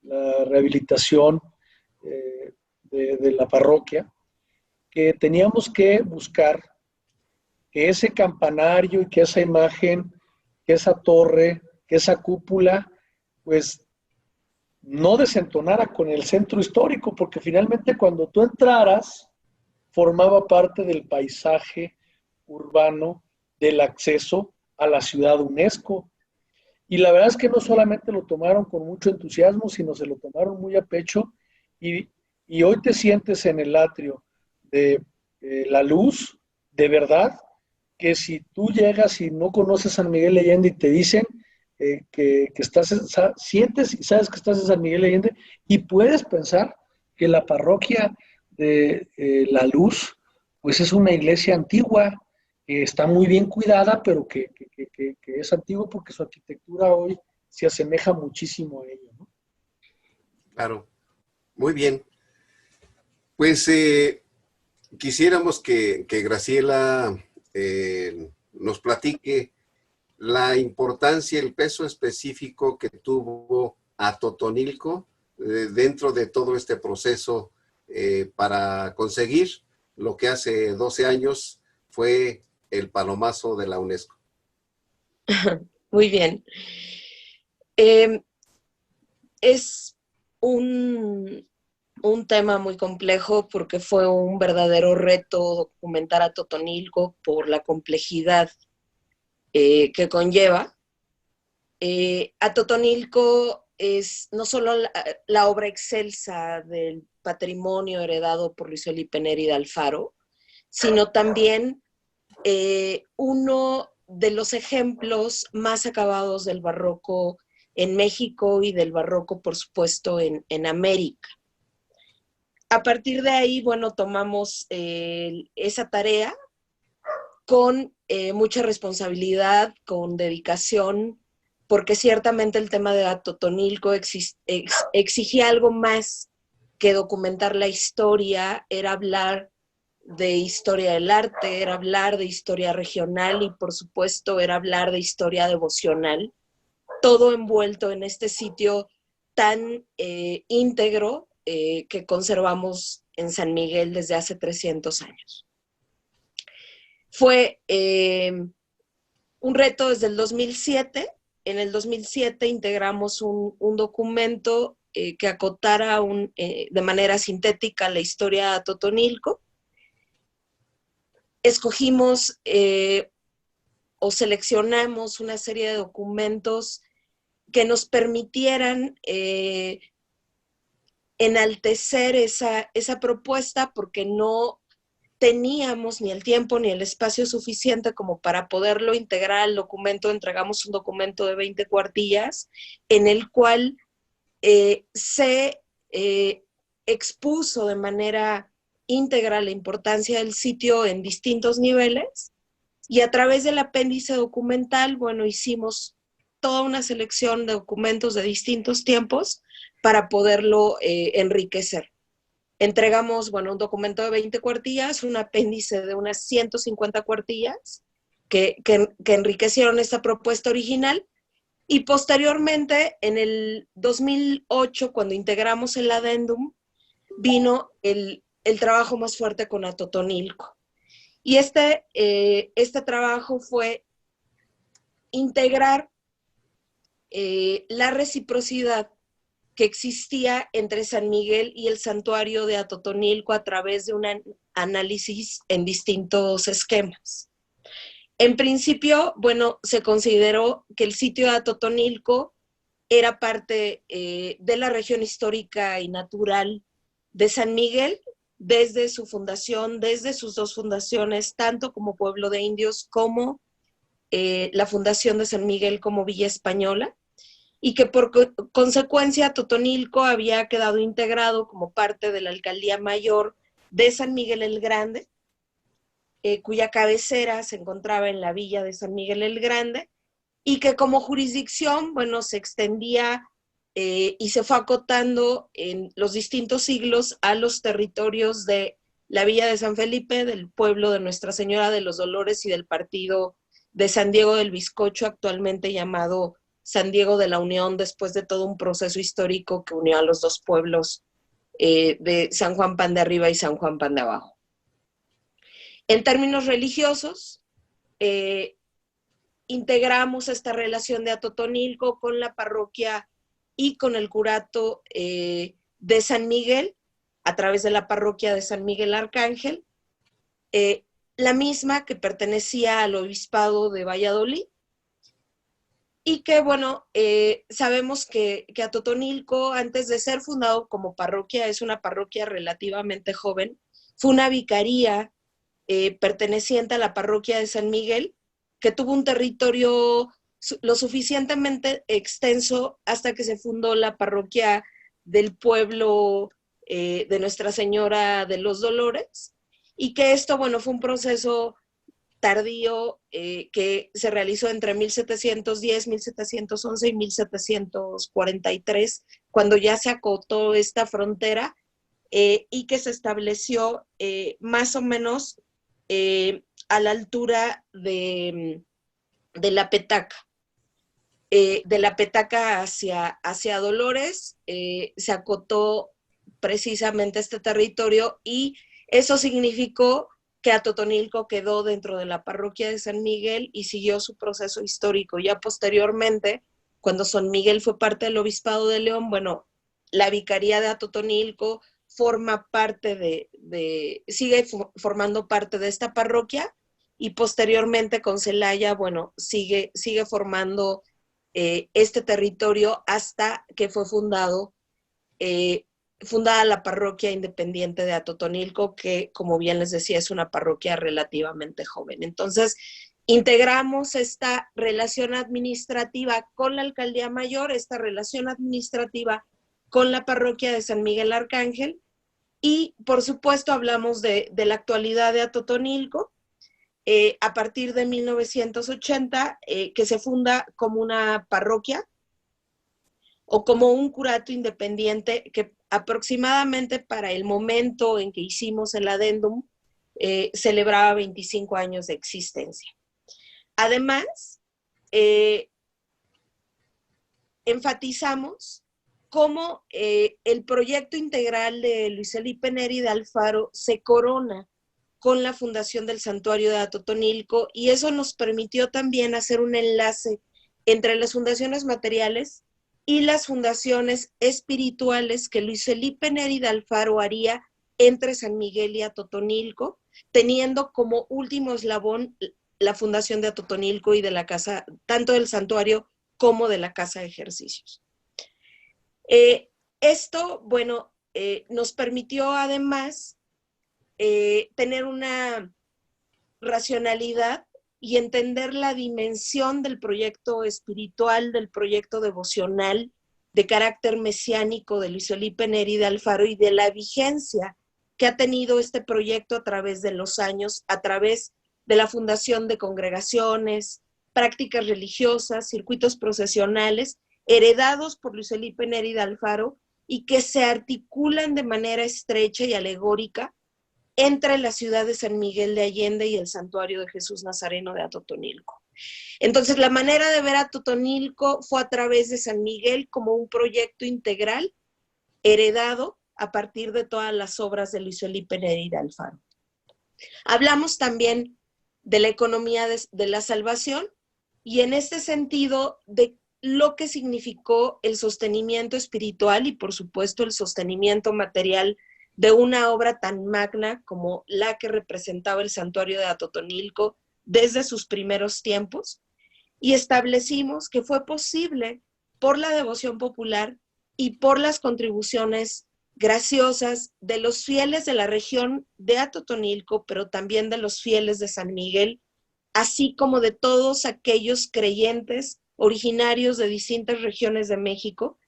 la rehabilitación de la parroquia, que teníamos que buscar que ese campanario y que esa imagen, que esa torre, que esa cúpula, pues no desentonara con el centro histórico, porque finalmente cuando tú entraras, formaba parte del paisaje urbano del acceso a la ciudad UNESCO. Y la verdad es que no solamente lo tomaron con mucho entusiasmo, sino se lo tomaron muy a pecho, y hoy te sientes en el atrio de La Luz, de verdad, que si tú llegas y no conoces San Miguel de Allende y te dicen que sientes y sabes que estás en San Miguel de Allende, y puedes pensar que la parroquia de La Luz, pues es una iglesia antigua, que está muy bien cuidada, pero que es antigua porque su arquitectura hoy se asemeja muchísimo a ello, ¿no? Claro, muy bien. Pues quisiéramos que Graciela nos platique la importancia, el peso específico que tuvo a Totonilco dentro de todo este proceso para conseguir lo que hace 12 años fue el palomazo de la UNESCO. Muy bien. Es un tema muy complejo porque fue un verdadero reto documentar a Totonilco por la complejidad que conlleva. A Totonilco es no solo la obra excelsa del patrimonio heredado por Luis Felipe Nérida Alfaro, sino también uno de los ejemplos más acabados del barroco en México y del barroco, por supuesto, en América. A partir de ahí, bueno, tomamos esa tarea con mucha responsabilidad, con dedicación, porque ciertamente el tema de Totonilco exigía algo más que documentar la historia, era hablar de historia del arte, era hablar de historia regional y por supuesto era hablar de historia devocional, todo envuelto en este sitio tan íntegro que conservamos en San Miguel desde hace 300 años. Fue un reto desde el 2007. En el 2007 integramos un documento que acotara de manera sintética la historia de Totonilco. Escogimos o seleccionamos una serie de documentos que nos permitieran enaltecer esa propuesta, porque no teníamos ni el tiempo ni el espacio suficiente como para poderlo integrar al documento. Entregamos un documento de 20 cuartillas en el cual se expuso de manera íntegra la importancia del sitio en distintos niveles, y a través del apéndice documental, bueno, hicimos toda una selección de documentos de distintos tiempos para poderlo enriquecer. Entregamos, bueno, un documento de 20 cuartillas, un apéndice de unas 150 cuartillas que enriquecieron esta propuesta original, y posteriormente, en el 2008, cuando integramos el adendum, vino el trabajo más fuerte con Atotonilco. Y este trabajo fue integrar la reciprocidad que existía entre San Miguel y el santuario de Atotonilco a través de un análisis en distintos esquemas. En principio, bueno, se consideró que el sitio de Atotonilco era parte de la región histórica y natural de San Miguel, desde su fundación, desde sus dos fundaciones, tanto como pueblo de indios como la fundación de San Miguel como Villa Española, y que por consecuencia Atotonilco había quedado integrado como parte de la alcaldía mayor de San Miguel el Grande, cuya cabecera se encontraba en la villa de San Miguel el Grande, y que como jurisdicción, bueno, se extendía y se fue acotando en los distintos siglos a los territorios de la villa de San Felipe, del pueblo de Nuestra Señora de los Dolores y del partido de San Diego del Bizcocho, actualmente llamado San Diego de la Unión, después de todo un proceso histórico que unió a los dos pueblos de San Juan Pan de Arriba y San Juan Pan de Abajo. En términos religiosos, integramos esta relación de Atotonilco con la parroquia y con el curato de San Miguel, a través de la parroquia de San Miguel Arcángel, la misma que pertenecía al obispado de Valladolid, y que, bueno, sabemos que Atotonilco, antes de ser fundado como parroquia, es una parroquia relativamente joven, fue una vicaría perteneciente a la parroquia de San Miguel, que tuvo un territorio lo suficientemente extenso hasta que se fundó la parroquia del pueblo de Nuestra Señora de los Dolores, y que esto, bueno, fue un proceso tardío que se realizó entre 1710, 1711 y 1743, cuando ya se acotó esta frontera y que se estableció más o menos a la altura de la Petaca. De la Petaca hacia Dolores se acotó precisamente este territorio, y eso significó que Atotonilco quedó dentro de la parroquia de San Miguel y siguió su proceso histórico. Ya posteriormente, cuando San Miguel fue parte del Obispado de León, bueno, la Vicaría de Atotonilco forma parte sigue formando parte de esta parroquia, y posteriormente con Celaya, bueno, sigue formando este territorio hasta que fue fundada la parroquia independiente de Atotonilco, que, como bien les decía, es una parroquia relativamente joven. Entonces, integramos esta relación administrativa con la alcaldía mayor, esta relación administrativa con la parroquia de San Miguel Arcángel, y por supuesto hablamos de la actualidad de Atotonilco, a partir de 1980, que se funda como una parroquia o como un curato independiente, que aproximadamente para el momento en que hicimos el adendum celebraba 25 años de existencia. Además, enfatizamos cómo el proyecto integral de Luis Felipe Neri de Alfaro se corona con la fundación del Santuario de Atotonilco, y eso nos permitió también hacer un enlace entre las fundaciones materiales y las fundaciones espirituales que Luis Felipe Neri de Alfaro haría entre San Miguel y Atotonilco, teniendo como último eslabón la fundación de Atotonilco y de la casa, tanto del santuario como de la casa de ejercicios. Esto, bueno, nos permitió además tener una racionalidad y entender la dimensión del proyecto espiritual, del proyecto devocional de carácter mesiánico de Luis Felipe Neri de Alfaro y de la vigencia que ha tenido este proyecto a través de los años, a través de la fundación de congregaciones, prácticas religiosas, circuitos procesionales, heredados por Luis Felipe Neri de Alfaro y que se articulan de manera estrecha y alegórica entre la ciudad de San Miguel de Allende y el santuario de Jesús Nazareno de Atotonilco. Entonces, la manera de ver a Atotonilco fue a través de San Miguel como un proyecto integral heredado a partir de todas las obras de Luis Felipe Neri de Alfaro. Hablamos también de la economía de la salvación y en este sentido de lo que significó el sostenimiento espiritual y por supuesto el sostenimiento material de una obra tan magna como la que representaba el santuario de Atotonilco desde sus primeros tiempos, y establecimos que fue posible por la devoción popular y por las contribuciones graciosas de los fieles de la región de Atotonilco, pero también de los fieles de San Miguel, así como de todos aquellos creyentes originarios de distintas regiones de México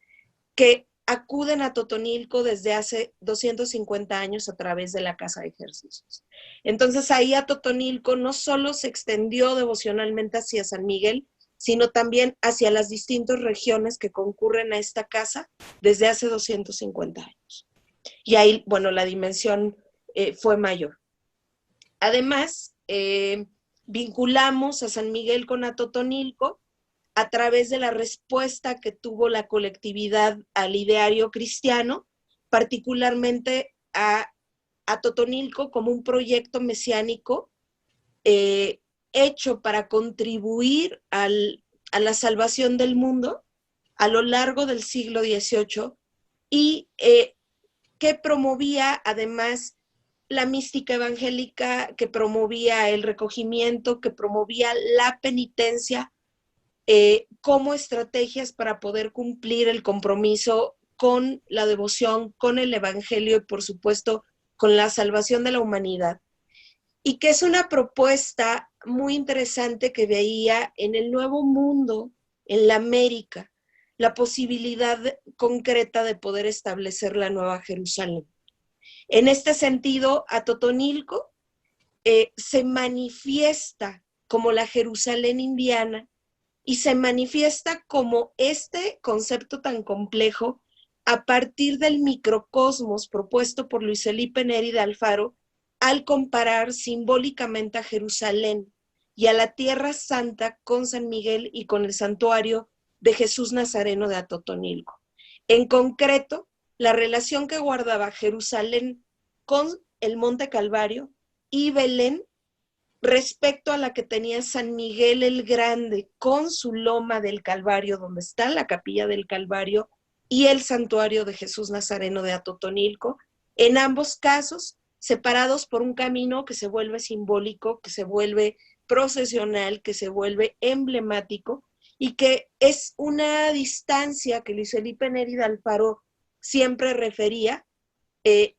que acuden a Atotonilco desde hace 250 años a través de la Casa de Ejercicios. Entonces ahí Atotonilco no solo se extendió devocionalmente hacia San Miguel, sino también hacia las distintas regiones que concurren a esta casa desde hace 250 años. Y ahí, bueno, la dimensión fue mayor. Además, vinculamos a San Miguel con Atotonilco a través de la respuesta que tuvo la colectividad al ideario cristiano, particularmente a Atotonilco como un proyecto mesiánico hecho para contribuir a la salvación del mundo a lo largo del siglo XVIII y que promovía además la mística evangélica, que promovía el recogimiento, que promovía la penitencia, como estrategias para poder cumplir el compromiso con la devoción, con el evangelio y por supuesto con la salvación de la humanidad. Y que es una propuesta muy interesante que veía en el Nuevo Mundo, en la América, la posibilidad concreta de poder establecer la Nueva Jerusalén. En este sentido, Atotonilco se manifiesta como la Jerusalén indiana y se manifiesta como este concepto tan complejo a partir del microcosmos propuesto por Luis Felipe Neri de Alfaro al comparar simbólicamente a Jerusalén y a la Tierra Santa con San Miguel y con el santuario de Jesús Nazareno de Atotonilco. En concreto, la relación que guardaba Jerusalén con el Monte Calvario y Belén respecto a la que tenía San Miguel el Grande con su loma del Calvario, donde está la capilla del Calvario, y el santuario de Jesús Nazareno de Atotonilco, en ambos casos separados por un camino que se vuelve simbólico, que se vuelve procesional, que se vuelve emblemático, y que es una distancia que Luis Felipe Neri de Alfaro siempre refería, que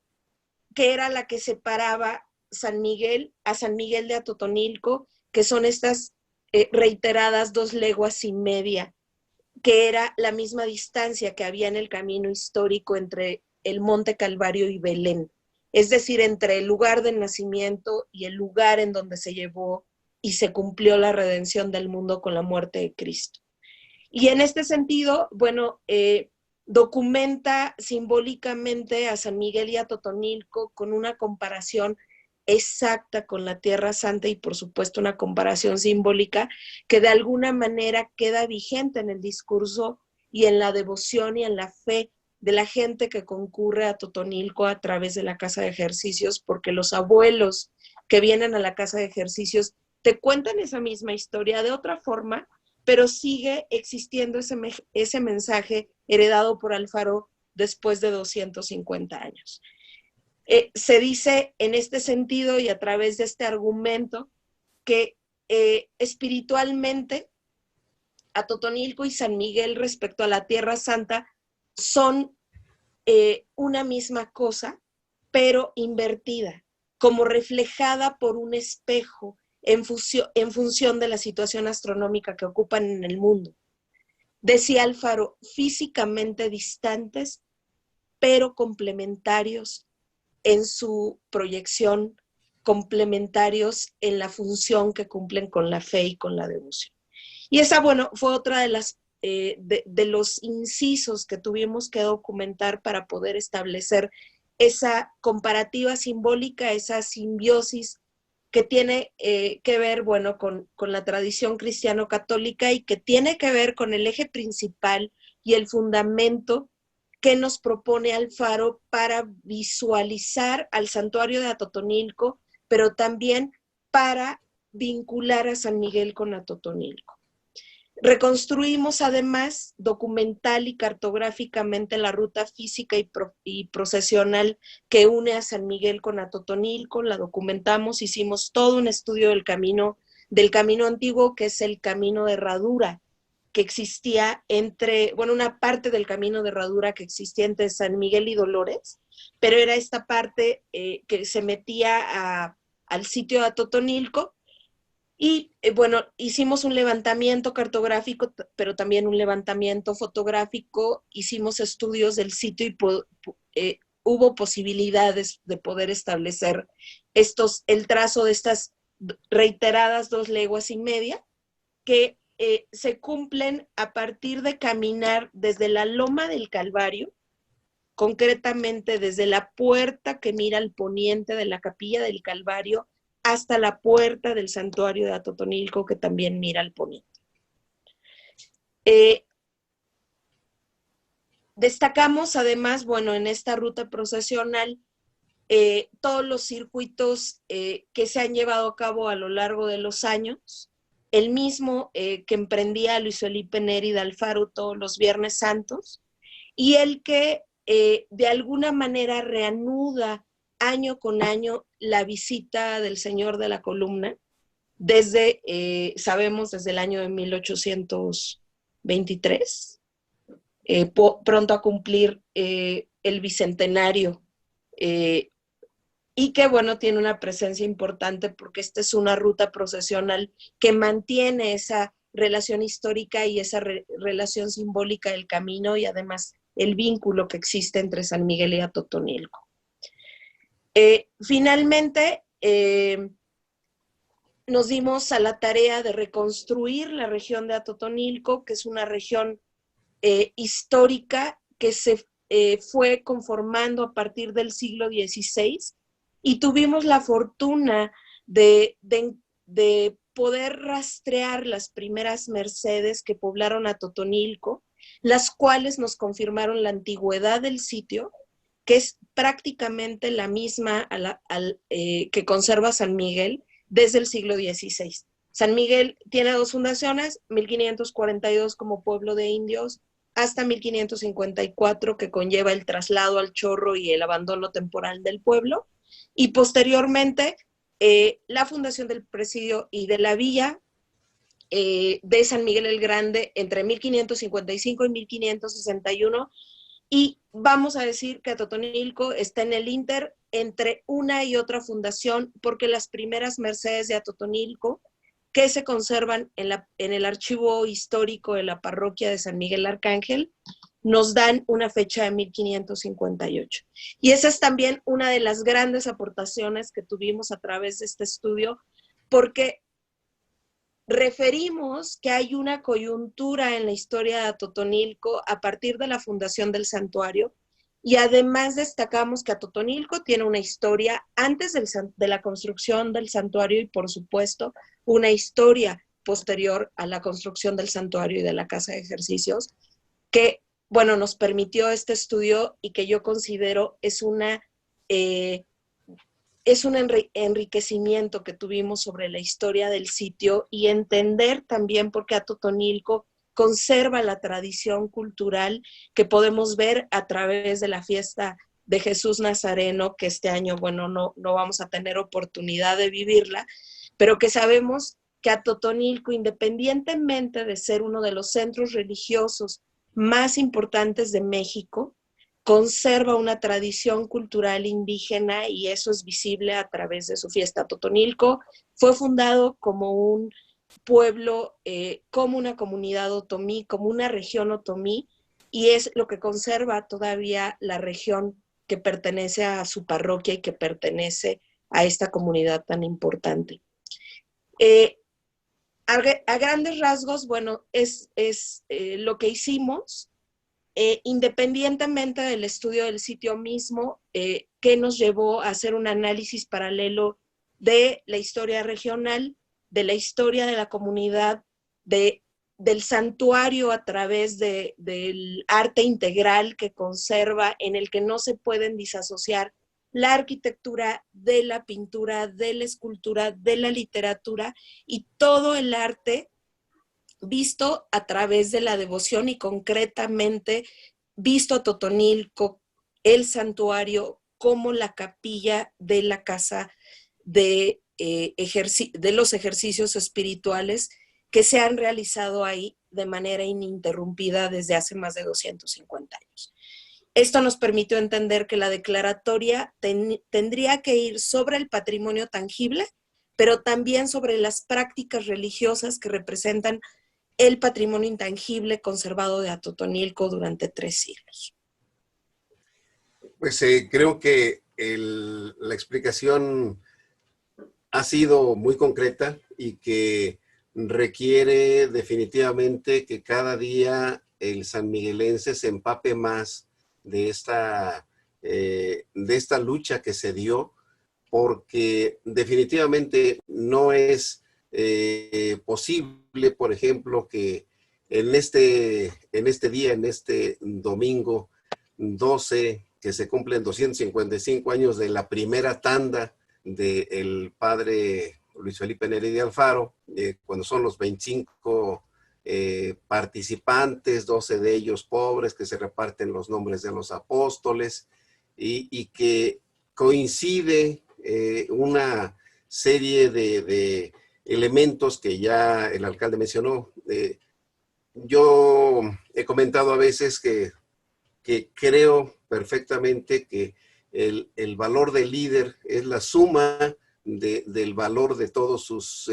era la que separaba San Miguel a San Miguel de Atotonilco, que son estas reiteradas 2 leguas y media, que era la misma distancia que había en el camino histórico entre el Monte Calvario y Belén, es decir, entre el lugar del nacimiento y el lugar en donde se llevó y se cumplió la redención del mundo con la muerte de Cristo. Y en este sentido, bueno, documenta simbólicamente a San Miguel y a Atotonilco con una comparación exacta con la Tierra Santa y por supuesto una comparación simbólica que de alguna manera queda vigente en el discurso y en la devoción y en la fe de la gente que concurre a Atotonilco a través de la Casa de Ejercicios, porque los abuelos que vienen a la Casa de Ejercicios te cuentan esa misma historia de otra forma, pero sigue existiendo ese mensaje heredado por Alfaro después de 250 años. Se dice en este sentido y a través de este argumento que espiritualmente Atotonilco y San Miguel respecto a la Tierra Santa son una misma cosa, pero invertida, como reflejada por un espejo en función de la situación astronómica que ocupan en el mundo. Decía Alfaro, físicamente distantes, pero complementarios en su proyección, complementarios en la función que cumplen con la fe y con la devoción. Y esa, bueno, fue otra de las de los incisos que tuvimos que documentar para poder establecer esa comparativa simbólica, esa simbiosis que tiene que ver, bueno, con la tradición cristiano-católica y que tiene que ver con el eje principal y el fundamento que nos propone Alfaro para visualizar al santuario de Atotonilco, pero también para vincular a San Miguel con Atotonilco. Reconstruimos además documental y cartográficamente la ruta física y procesional que une a San Miguel con Atotonilco, la documentamos, hicimos todo un estudio del camino antiguo, que es el camino de herradura, que existía entre, bueno, una parte del camino de herradura que existía entre San Miguel y Dolores, pero era esta parte que se metía al sitio de Atotonilco. Y bueno, hicimos un levantamiento cartográfico, pero también un levantamiento fotográfico, hicimos estudios del sitio y hubo posibilidades de poder establecer el trazo de estas reiteradas 2,5 leguas que se cumplen a partir de caminar desde la Loma del Calvario, concretamente desde la puerta que mira al poniente de la Capilla del Calvario, hasta la puerta del santuario de Atotonilco, que también mira al poniente. Destacamos además, bueno, en esta ruta procesional, todos los circuitos que se han llevado a cabo a lo largo de los años, el mismo que emprendía Luis Felipe Neri de Alfaro todos los Viernes Santos, y el que de alguna manera reanuda año con año la visita del Señor de la Columna, sabemos, desde el año de 1823, pronto a cumplir el bicentenario, y que, bueno, tiene una presencia importante porque esta es una ruta procesional que mantiene esa relación histórica y esa relación simbólica del camino y además el vínculo que existe entre San Miguel y Atotonilco. Finalmente, nos dimos a la tarea de reconstruir la región de Atotonilco, que es una región histórica que se fue conformando a partir del siglo XVI, y tuvimos la fortuna de poder rastrear las primeras mercedes que poblaron Atotonilco, las cuales nos confirmaron la antigüedad del sitio, que es prácticamente la misma que conserva San Miguel desde el siglo XVI. San Miguel tiene 2 fundaciones, 1542 como pueblo de indios, hasta 1554, que conlleva el traslado al Chorro y el abandono temporal del pueblo, y posteriormente la fundación del presidio y de la villa de San Miguel el Grande entre 1555 y 1561, y vamos a decir que Atotonilco está en el inter entre una y otra fundación, porque las primeras mercedes de Atotonilco, que se conservan en el archivo histórico de la parroquia de San Miguel Arcángel, nos dan una fecha de 1558. Y esa es también una de las grandes aportaciones que tuvimos a través de este estudio, porque referimos que hay una coyuntura en la historia de Atotonilco a partir de la fundación del santuario, y además destacamos que Atotonilco tiene una historia antes de la construcción del santuario y, por supuesto, una historia posterior a la construcción del santuario y de la casa de ejercicios, que, bueno, nos permitió este estudio y que yo considero es un enriquecimiento que tuvimos sobre la historia del sitio, y entender también por qué Atotonilco conserva la tradición cultural que podemos ver a través de la fiesta de Jesús Nazareno, que este año, bueno, no vamos a tener oportunidad de vivirla, pero que sabemos que Atotonilco, independientemente de ser uno de los centros religiosos más importantes de México, conserva una tradición cultural indígena, y eso es visible a través de su fiesta. Atotonilco fue fundado como un pueblo como una comunidad otomí, como una región otomí, y es lo que conserva todavía la región que pertenece a su parroquia y que pertenece a esta comunidad tan importante. A grandes rasgos, bueno, es lo que hicimos, independientemente del estudio del sitio mismo, que nos llevó a hacer un análisis paralelo de la historia regional, de la historia de la comunidad, del santuario a través del arte integral que conserva, en el que no se pueden disasociar la arquitectura de la pintura, de la escultura, de la literatura y todo el arte visto a través de la devoción y concretamente visto a Totonilco, el santuario, como la capilla de la casa de los ejercicios espirituales que se han realizado ahí de manera ininterrumpida desde hace más de 250 años. Esto nos permitió entender que la declaratoria tendría que ir sobre el patrimonio tangible, pero también sobre las prácticas religiosas que representan el patrimonio intangible conservado de Atotonilco durante 3 siglos. Pues creo que la explicación ha sido muy concreta y que requiere definitivamente que cada día el sanmiguelense se empape más de esta lucha que se dio, porque definitivamente no es posible, por ejemplo, que en este día, en este domingo 12, que se cumplen 255 años de la primera tanda del padre Luis Felipe Neri de Alfaro, cuando son los 25 participantes, 12 de ellos pobres, que se reparten los nombres de los apóstoles, y que coincide una serie de elementos que ya el alcalde mencionó. Yo he comentado a veces que creo perfectamente que el valor del líder es la suma del valor de todos sus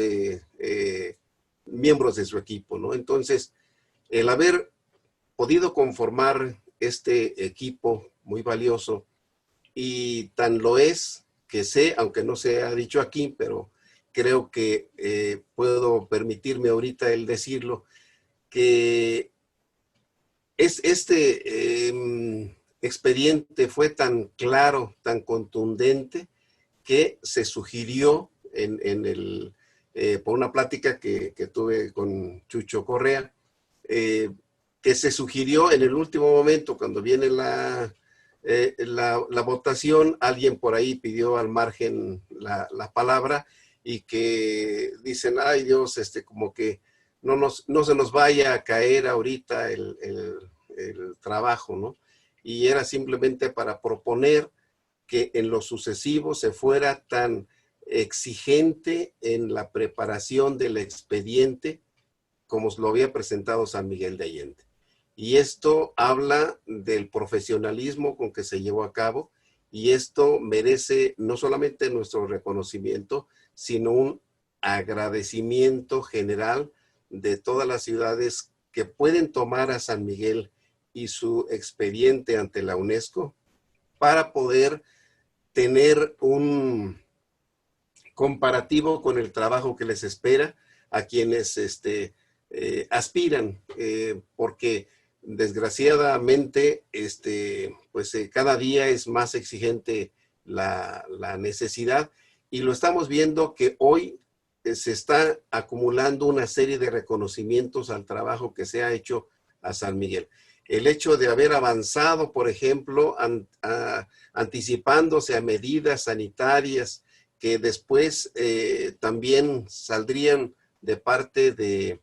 miembros de su equipo, ¿no? Entonces, el haber podido conformar este equipo muy valioso, y tan lo es que sé, aunque no se ha dicho aquí, pero creo que puedo permitirme ahorita el decirlo, que este expediente fue tan claro, tan contundente, que se sugirió por una plática que tuve con Chucho Correa, que se sugirió en el último momento, cuando viene la votación, alguien por ahí pidió al margen la palabra, y que dicen, ay Dios, como que no se nos vaya a caer ahorita el trabajo, ¿no? Y era simplemente para proponer que en lo sucesivo se fuera tan exigente en la preparación del expediente como lo había presentado San Miguel de Allende. Y esto habla del profesionalismo con que se llevó a cabo, y esto merece no solamente nuestro reconocimiento, sino un agradecimiento general de todas las ciudades que pueden tomar a San Miguel y su expediente ante la UNESCO para poder tener un comparativo con el trabajo que les espera a quienes aspiran, porque desgraciadamente pues cada día es más exigente la necesidad, y lo estamos viendo que hoy se está acumulando una serie de reconocimientos al trabajo que se ha hecho a San Miguel. El hecho de haber avanzado, por ejemplo, anticipándose a medidas sanitarias que después también saldrían de parte de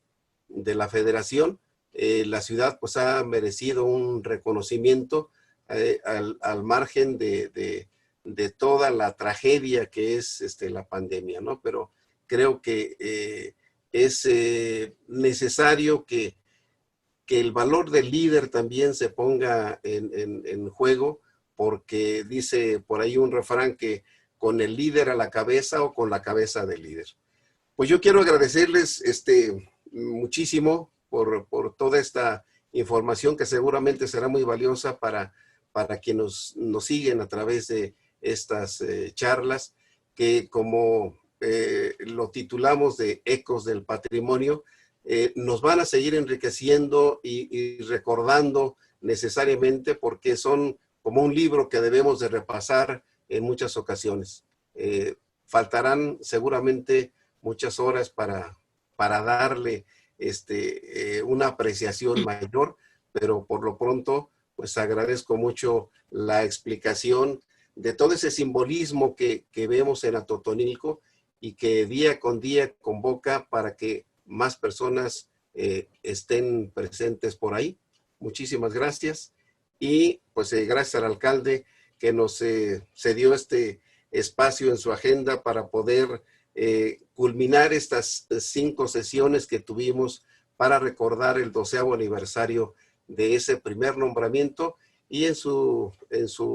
la federación, la ciudad pues ha merecido un reconocimiento al margen de toda la tragedia que es la pandemia, ¿no? Pero creo que es necesario que el valor del líder también se ponga en juego, porque dice por ahí un refrán que con el líder a la cabeza o con la cabeza del líder. Pues yo quiero agradecerles muchísimo por toda esta información que seguramente será muy valiosa para quienes nos siguen a través de estas charlas, que como lo titulamos de Ecos del Patrimonio, nos van a seguir enriqueciendo y recordando necesariamente, porque son como un libro que debemos de repasar en muchas ocasiones. Faltarán seguramente muchas horas para darle una apreciación mayor, pero por lo pronto, pues agradezco mucho la explicación de todo ese simbolismo que vemos en Atotonilco y que día con día convoca para que más personas estén presentes por ahí. Muchísimas gracias. Y pues gracias al alcalde que nos cedió este espacio en su agenda para poder culminar estas 5 sesiones que tuvimos para recordar el 12º aniversario de ese primer nombramiento, y en su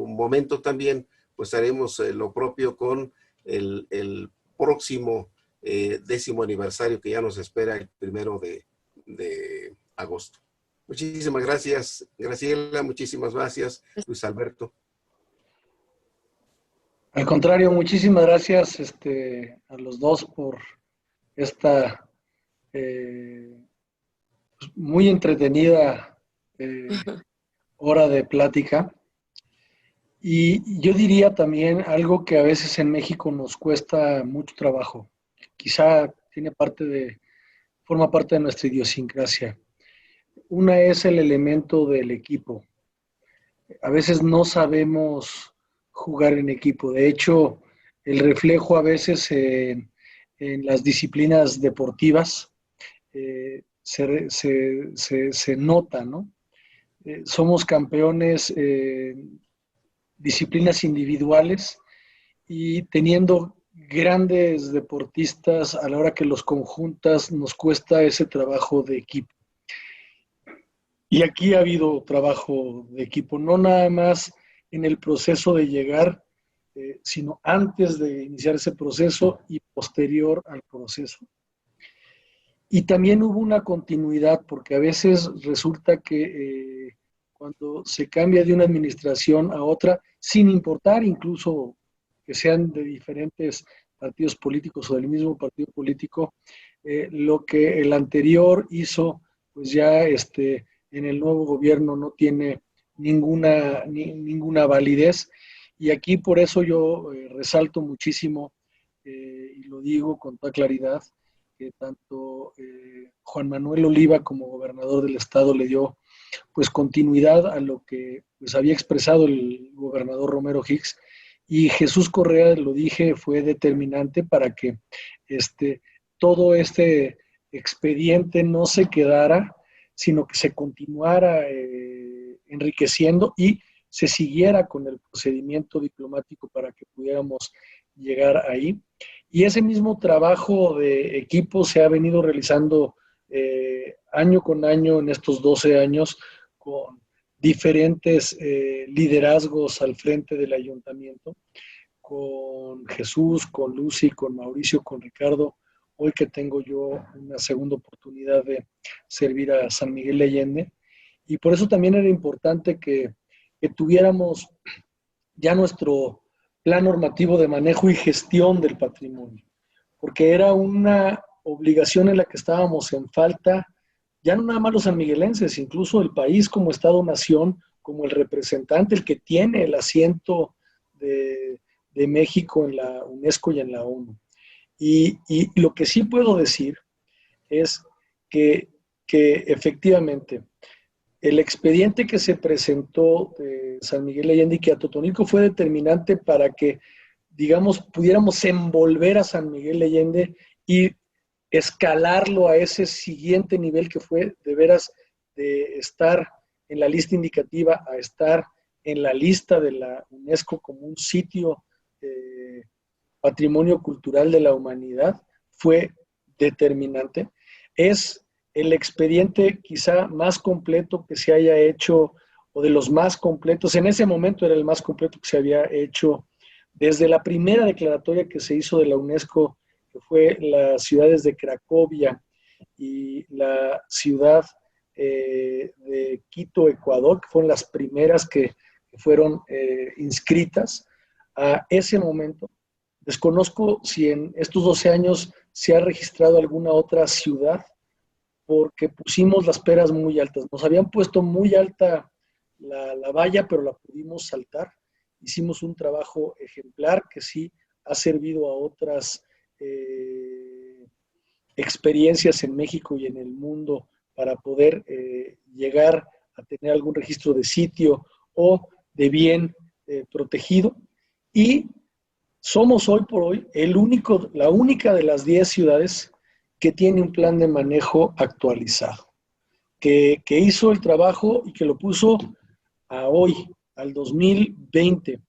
momento también pues haremos lo propio con el próximo 10º aniversario que ya nos espera el 1 de agosto. Muchísimas gracias, Graciela, muchísimas gracias, Luis Alberto. Al contrario, muchísimas gracias a los dos por esta pues, muy entretenida hora de plática. Y yo diría también algo que a veces en México nos cuesta mucho trabajo. Quizá forma parte de nuestra idiosincrasia. Una es el elemento del equipo. A veces no sabemos jugar en equipo. De hecho, el reflejo a veces en las disciplinas deportivas se nota, ¿no? Somos campeones en disciplinas individuales y teniendo grandes deportistas, a la hora que los conjuntas nos cuesta ese trabajo de equipo. Y aquí ha habido trabajo de equipo, no nada más en el proceso de llegar, sino antes de iniciar ese proceso y posterior al proceso. Y también hubo una continuidad, porque a veces resulta que cuando se cambia de una administración a otra, sin importar incluso que sean de diferentes partidos políticos o del mismo partido político, lo que el anterior hizo, pues ya en el nuevo gobierno no tiene ninguna validez. Y aquí por eso yo resalto muchísimo, y lo digo con toda claridad, que tanto Juan Manuel Oliva como gobernador del estado le dio pues continuidad a lo que pues había expresado el gobernador Romero Hicks, y Jesús Correa, lo dije, fue determinante para que todo este expediente no se quedara, sino que se continuara enriqueciendo y se siguiera con el procedimiento diplomático para que pudiéramos llegar ahí. Y ese mismo trabajo de equipo se ha venido realizando año con año en estos 12 años con diferentes liderazgos al frente del ayuntamiento, con Jesús, con Lucy, con Mauricio, con Ricardo. Hoy que tengo yo una segunda oportunidad de servir a San Miguel de Allende. Y por eso también era importante que tuviéramos ya nuestro plan normativo de manejo y gestión del patrimonio, porque era una obligación en la que estábamos en falta, ya no nada más los sanmiguelenses, incluso el país como Estado-nación, como el representante, el que tiene el asiento de México en la UNESCO y en la ONU. Y lo que sí puedo decir es que efectivamente el expediente que se presentó de San Miguel de Allende y que Atotonilco fue determinante para que, digamos, pudiéramos envolver a San Miguel de Allende y escalarlo a ese siguiente nivel que fue de veras de estar en la lista indicativa a estar en la lista de la UNESCO como un sitio patrimonio cultural de la humanidad, fue determinante. Es el expediente quizá más completo que se haya hecho, o de los más completos, en ese momento era el más completo que se había hecho desde la primera declaratoria que se hizo de la UNESCO que fue las ciudades de Cracovia y la ciudad de Quito, Ecuador, que fueron las primeras que fueron inscritas. A ese momento, desconozco si en estos 12 años se ha registrado alguna otra ciudad, porque pusimos las peras muy altas. Nos habían puesto muy alta la valla, pero la pudimos saltar. Hicimos un trabajo ejemplar que sí ha servido a otras experiencias en México y en el mundo para poder llegar a tener algún registro de sitio o de bien protegido. Y somos hoy por hoy la única de las 10 ciudades que tiene un plan de manejo actualizado, que hizo el trabajo y que lo puso a hoy, al 2020.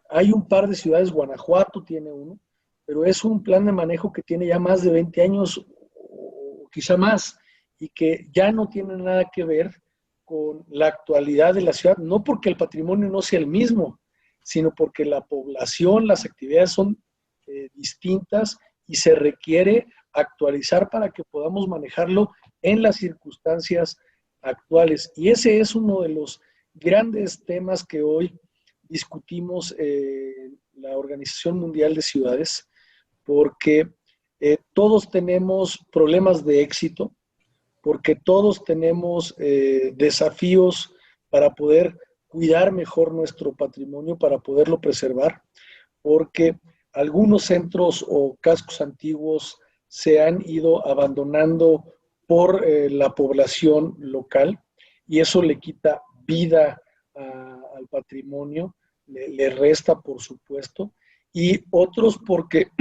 Hay un par de ciudades, Guanajuato tiene uno, pero es un plan de manejo que tiene ya más de 20 años o quizá más, y que ya no tiene nada que ver con la actualidad de la ciudad, no porque el patrimonio no sea el mismo, sino porque la población, las actividades son distintas y se requiere actualizar para que podamos manejarlo en las circunstancias actuales. Y ese es uno de los grandes temas que hoy discutimos en la Organización Mundial de Ciudades, porque todos tenemos problemas de éxito, porque todos tenemos desafíos para poder cuidar mejor nuestro patrimonio, para poderlo preservar, porque algunos centros o cascos antiguos se han ido abandonando por la población local y eso le quita vida al patrimonio, le resta, por supuesto, y otros porque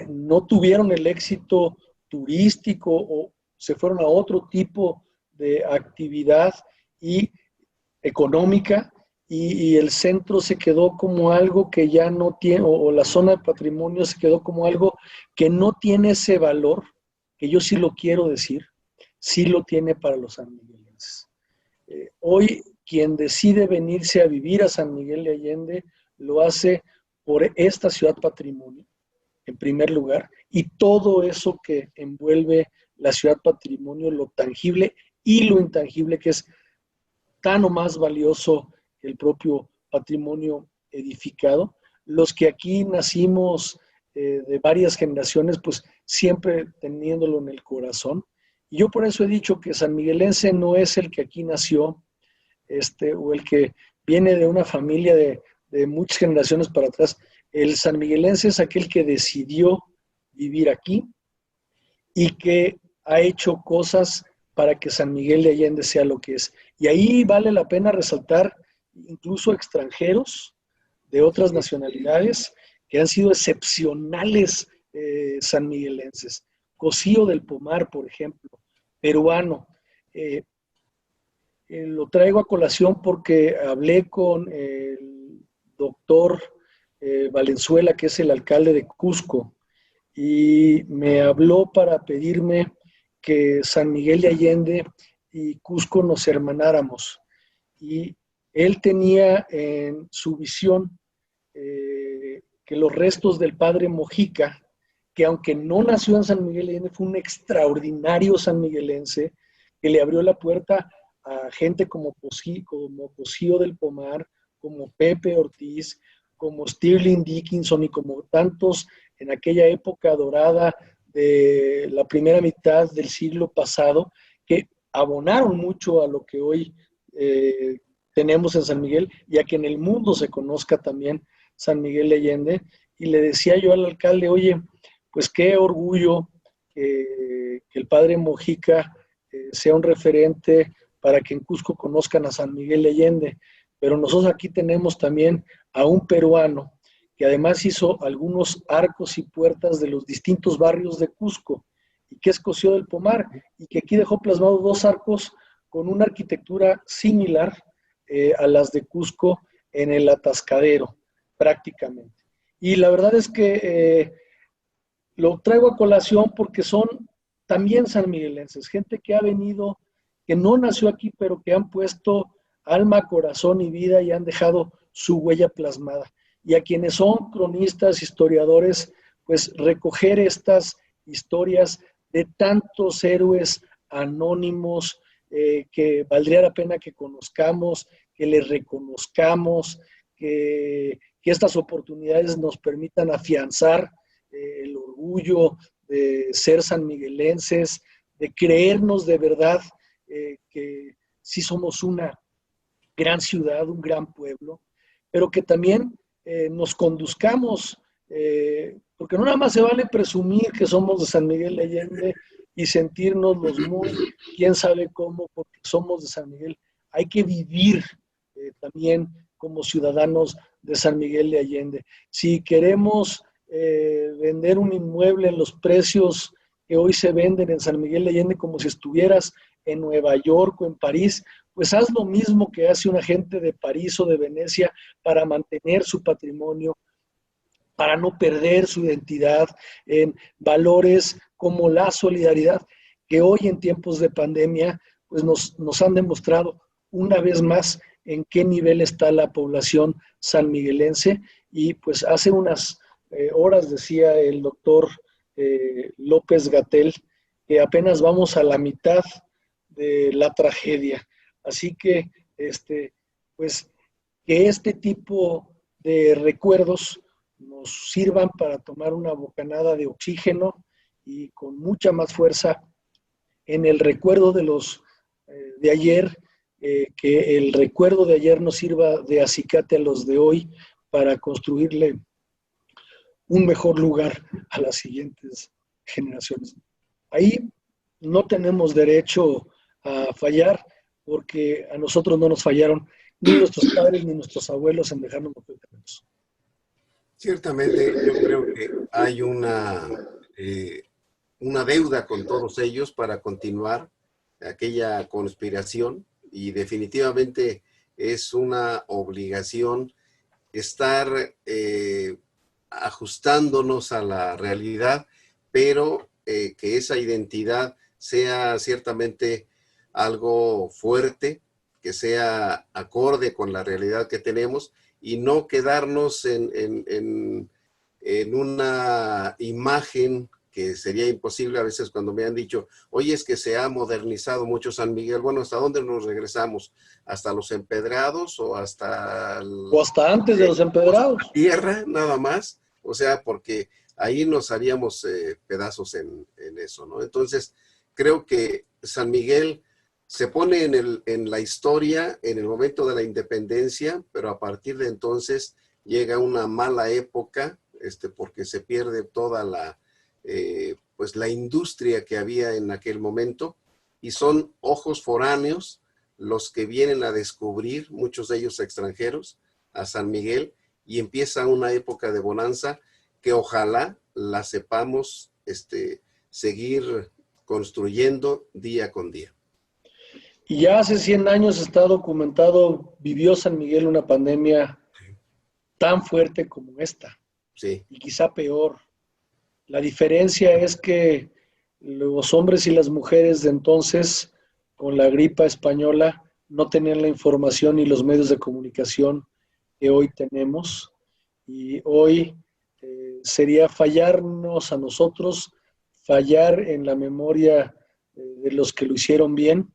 no tuvieron el éxito turístico o se fueron a otro tipo de actividad y económica y el centro se quedó como algo que ya no tiene, o la zona de patrimonio se quedó como algo que no tiene ese valor, que yo sí lo quiero decir, sí lo tiene para los sanmiguelenses. Hoy quien decide venirse a vivir a San Miguel de Allende lo hace por esta ciudad patrimonio, en primer lugar, y todo eso que envuelve la ciudad patrimonio, lo tangible y lo intangible, que es tan o más valioso que el propio patrimonio edificado. Los que aquí nacimos de varias generaciones, pues siempre teniéndolo en el corazón. Y yo por eso he dicho que sanmiguelense no es el que aquí nació, o el que viene de una familia de muchas generaciones para atrás. El sanmiguelense es aquel que decidió vivir aquí y que ha hecho cosas para que San Miguel de Allende sea lo que es. Y ahí vale la pena resaltar incluso extranjeros de otras nacionalidades que han sido excepcionales sanmiguelenses. Cosío del Pomar, por ejemplo, peruano. Lo traigo a colación porque hablé con el doctor Valenzuela, que es el alcalde de Cusco, y me habló para pedirme que San Miguel de Allende y Cusco nos hermanáramos. Y él tenía en su visión que los restos del padre Mojica, que aunque no nació en San Miguel de Allende, fue un extraordinario sanmiguelense que le abrió la puerta a gente como Cosío del Pomar, como Pepe Ortiz, como Stirling Dickinson y como tantos en aquella época dorada de la primera mitad del siglo pasado, que abonaron mucho a lo que hoy tenemos en San Miguel y a que en el mundo se conozca también San Miguel de Allende. Y le decía yo al alcalde, oye, pues qué orgullo que el padre Mojica sea un referente para que en Cusco conozcan a San Miguel de Allende, pero nosotros aquí tenemos también a un peruano que además hizo algunos arcos y puertas de los distintos barrios de Cusco, y que es Cosío del Pomar, y que aquí dejó plasmados 2 arcos con una arquitectura similar a las de Cusco en el Atascadero, prácticamente. Y la verdad es que lo traigo a colación porque son también sanmiguelenses, gente que ha venido, que no nació aquí, pero que han puesto alma, corazón y vida y han dejado su huella plasmada. Y a quienes son cronistas, historiadores, pues recoger estas historias de tantos héroes anónimos que valdría la pena que conozcamos, que les reconozcamos, que estas oportunidades nos permitan afianzar el orgullo de ser sanmiguelenses, de creernos de verdad que sí somos una gran ciudad, un gran pueblo, pero que también nos conduzcamos, porque no nada más se vale presumir que somos de San Miguel de Allende y sentirnos los muy, quién sabe cómo, porque somos de San Miguel. Hay que vivir también como ciudadanos de San Miguel de Allende. Si queremos vender un inmueble en los precios que hoy se venden en San Miguel de Allende como si estuvieras en Nueva York o en París, pues haz lo mismo que hace una gente de París o de Venecia para mantener su patrimonio, para no perder su identidad en valores como la solidaridad, que hoy en tiempos de pandemia pues nos han demostrado una vez más en qué nivel está la población sanmiguelense. Y pues hace unas horas decía el doctor López-Gatell que apenas vamos a la mitad de la tragedia. Así que, pues, que este tipo de recuerdos nos sirvan para tomar una bocanada de oxígeno y con mucha más fuerza en el recuerdo de los de ayer, que el recuerdo de ayer nos sirva de acicate a los de hoy para construirle un mejor lugar a las siguientes generaciones. Ahí no tenemos derecho a fallar, porque a nosotros no nos fallaron ni nuestros padres ni nuestros abuelos en dejarnos lo que tenemos. Ciertamente, yo creo que hay una deuda con todos ellos para continuar aquella conspiración, y definitivamente es una obligación estar ajustándonos a la realidad, pero que esa identidad sea ciertamente algo fuerte, que sea acorde con la realidad que tenemos, y no quedarnos en una imagen que sería imposible. A veces cuando me han dicho, oye, es que se ha modernizado mucho San Miguel, bueno, ¿hasta dónde nos regresamos? ¿Hasta los empedrados o hasta o hasta antes de los empedrados? La tierra, nada más. O sea, porque ahí nos haríamos pedazos en eso, ¿no? Entonces, creo que San Miguel se pone en la historia en el momento de la independencia, pero a partir de entonces llega una mala época, porque se pierde toda pues la industria que había en aquel momento, y son ojos foráneos los que vienen a descubrir, muchos de ellos extranjeros, a San Miguel, y empieza una época de bonanza que ojalá la sepamos seguir construyendo día con día. Y ya hace 100 años está documentado, vivió San Miguel una pandemia tan fuerte como esta. Sí. Y quizá peor. La diferencia es que los hombres y las mujeres de entonces, con la gripa española, no tenían la información ni los medios de comunicación que hoy tenemos. Y hoy sería fallarnos a nosotros, fallar en la memoria de los que lo hicieron bien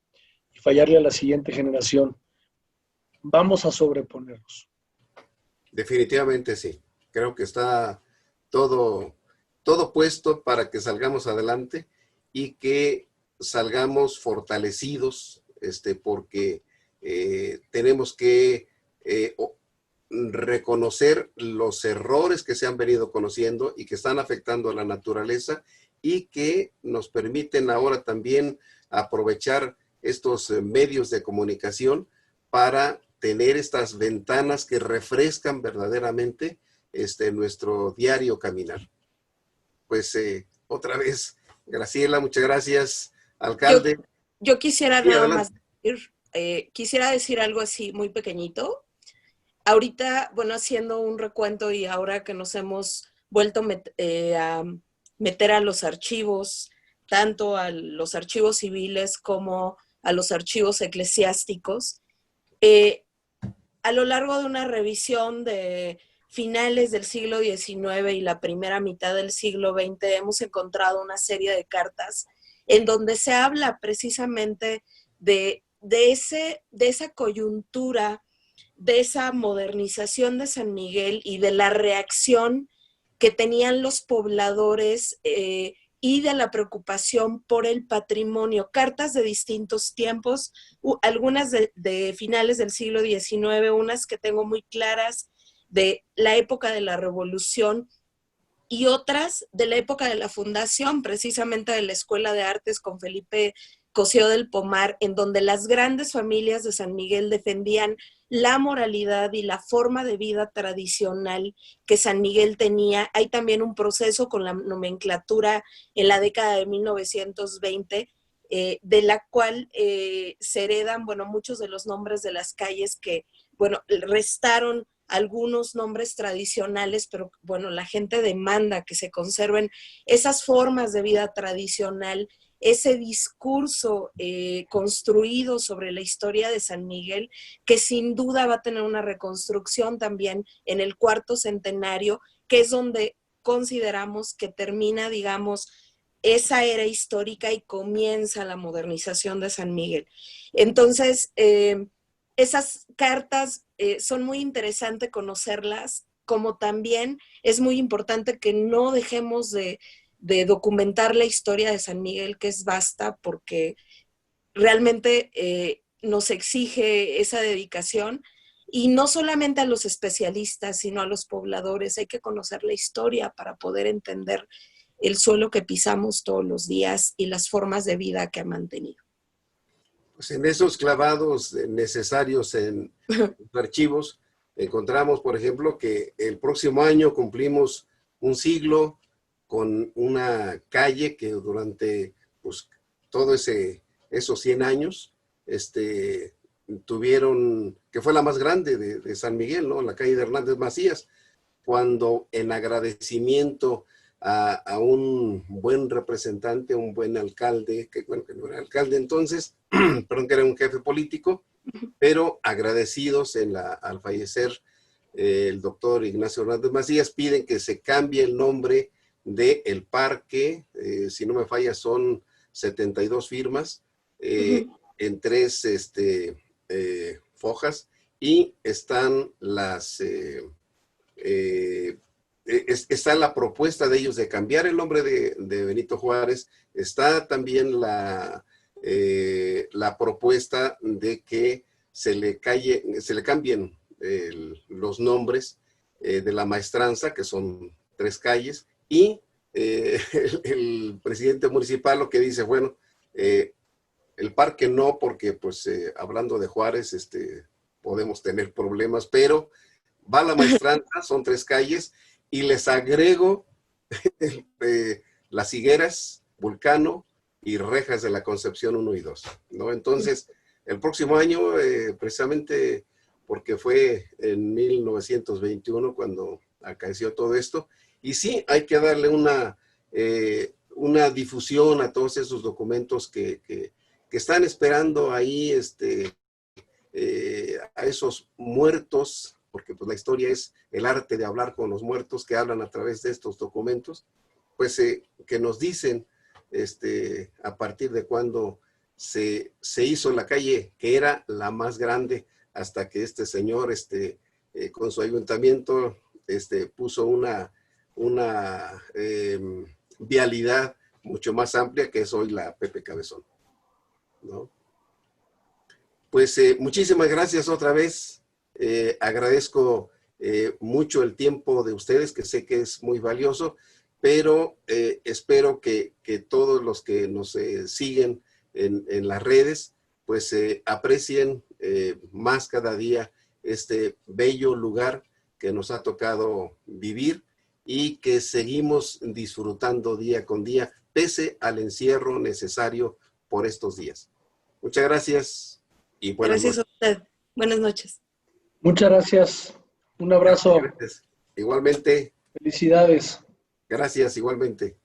y fallarle a la siguiente generación. Vamos a sobreponernos. Definitivamente sí. Creo que está todo puesto para que salgamos adelante y que salgamos fortalecidos, porque tenemos que reconocer los errores que se han venido conociendo y que están afectando a la naturaleza, y que nos permiten ahora también aprovechar estos medios de comunicación para tener estas ventanas que refrescan verdaderamente nuestro diario caminar. Pues otra vez, Graciela, muchas gracias, alcalde. Yo quisiera sí, nada adelante. más quisiera decir algo así muy pequeñito. Ahorita, bueno, haciendo un recuento y ahora que nos hemos vuelto a meter a los archivos, tanto a los archivos civiles como a los archivos eclesiásticos, a lo largo de una revisión de finales del siglo XIX y la primera mitad del siglo XX, hemos encontrado una serie de cartas en donde se habla precisamente de esa coyuntura, de esa modernización de San Miguel y de la reacción que tenían los pobladores y de la preocupación por el patrimonio. Cartas de distintos tiempos, algunas de finales del siglo XIX, unas que tengo muy claras de la época de la Revolución y otras de la época de la fundación, precisamente de la Escuela de Artes con Felipe Cosío del Pomar, en donde las grandes familias de San Miguel defendían la moralidad y la forma de vida tradicional que San Miguel tenía. Hay también un proceso con la nomenclatura en la década de 1920, de la cual se heredan, bueno, muchos de los nombres de las calles que, bueno, restaron algunos nombres tradicionales, pero bueno, la gente demanda que se conserven esas formas de vida tradicional, ese discurso construido sobre la historia de San Miguel, que sin duda va a tener una reconstrucción también en el cuarto centenario, que es donde consideramos que termina, digamos, esa era histórica y comienza la modernización de San Miguel. Entonces, esas cartas son muy interesantes conocerlas, como también es muy importante que no dejemos de documentar la historia de San Miguel, que es vasta, porque realmente nos exige esa dedicación, y no solamente a los especialistas, sino a los pobladores. Hay que conocer la historia para poder entender el suelo que pisamos todos los días y las formas de vida que ha mantenido. Pues en esos clavados necesarios en los archivos, encontramos, por ejemplo, que el próximo año cumplimos un siglo con una calle que durante pues, todos esos 100 años tuvieron, que fue la más grande de San Miguel, ¿no? La calle de Hernández Macías, cuando en agradecimiento a un buen representante, un buen alcalde, que bueno, que no era alcalde entonces, perdón, que era un jefe político, pero agradecidos al fallecer el doctor Ignacio Hernández Macías, piden que se cambie el nombre del parque, si no me falla son 72 firmas, en 3 fojas, y están está la propuesta de ellos de cambiar el nombre de Benito Juárez, está también la propuesta de que se le cambien los nombres de la maestranza, que son 3 calles, y el presidente municipal lo que dice, bueno, el parque no, porque pues hablando de Juárez, podemos tener problemas, pero va la maestranza, son 3 calles, y les agrego las higueras, Vulcano y Rejas de la Concepción 1 y 2, ¿no? Entonces, el próximo año, precisamente porque fue en 1921 cuando acaeció todo esto, y sí, hay que darle una difusión a todos esos documentos que están esperando ahí, a esos muertos, porque pues la historia es el arte de hablar con los muertos que hablan a través de estos documentos, pues que nos dicen a partir de cuando se hizo la calle, que era la más grande, hasta que este señor con su ayuntamiento puso una vialidad mucho más amplia, que es hoy la Pepe Cabezón, ¿no? Pues muchísimas gracias otra vez. Agradezco mucho el tiempo de ustedes, que sé que es muy valioso, pero espero que todos los que nos siguen en las redes, pues aprecien más cada día este bello lugar que nos ha tocado vivir y que seguimos disfrutando día con día, pese al encierro necesario por estos días. Muchas gracias y buenas noches. Gracias a usted. Buenas noches. Muchas gracias. Un abrazo. Gracias. Igualmente. Felicidades. Gracias, igualmente.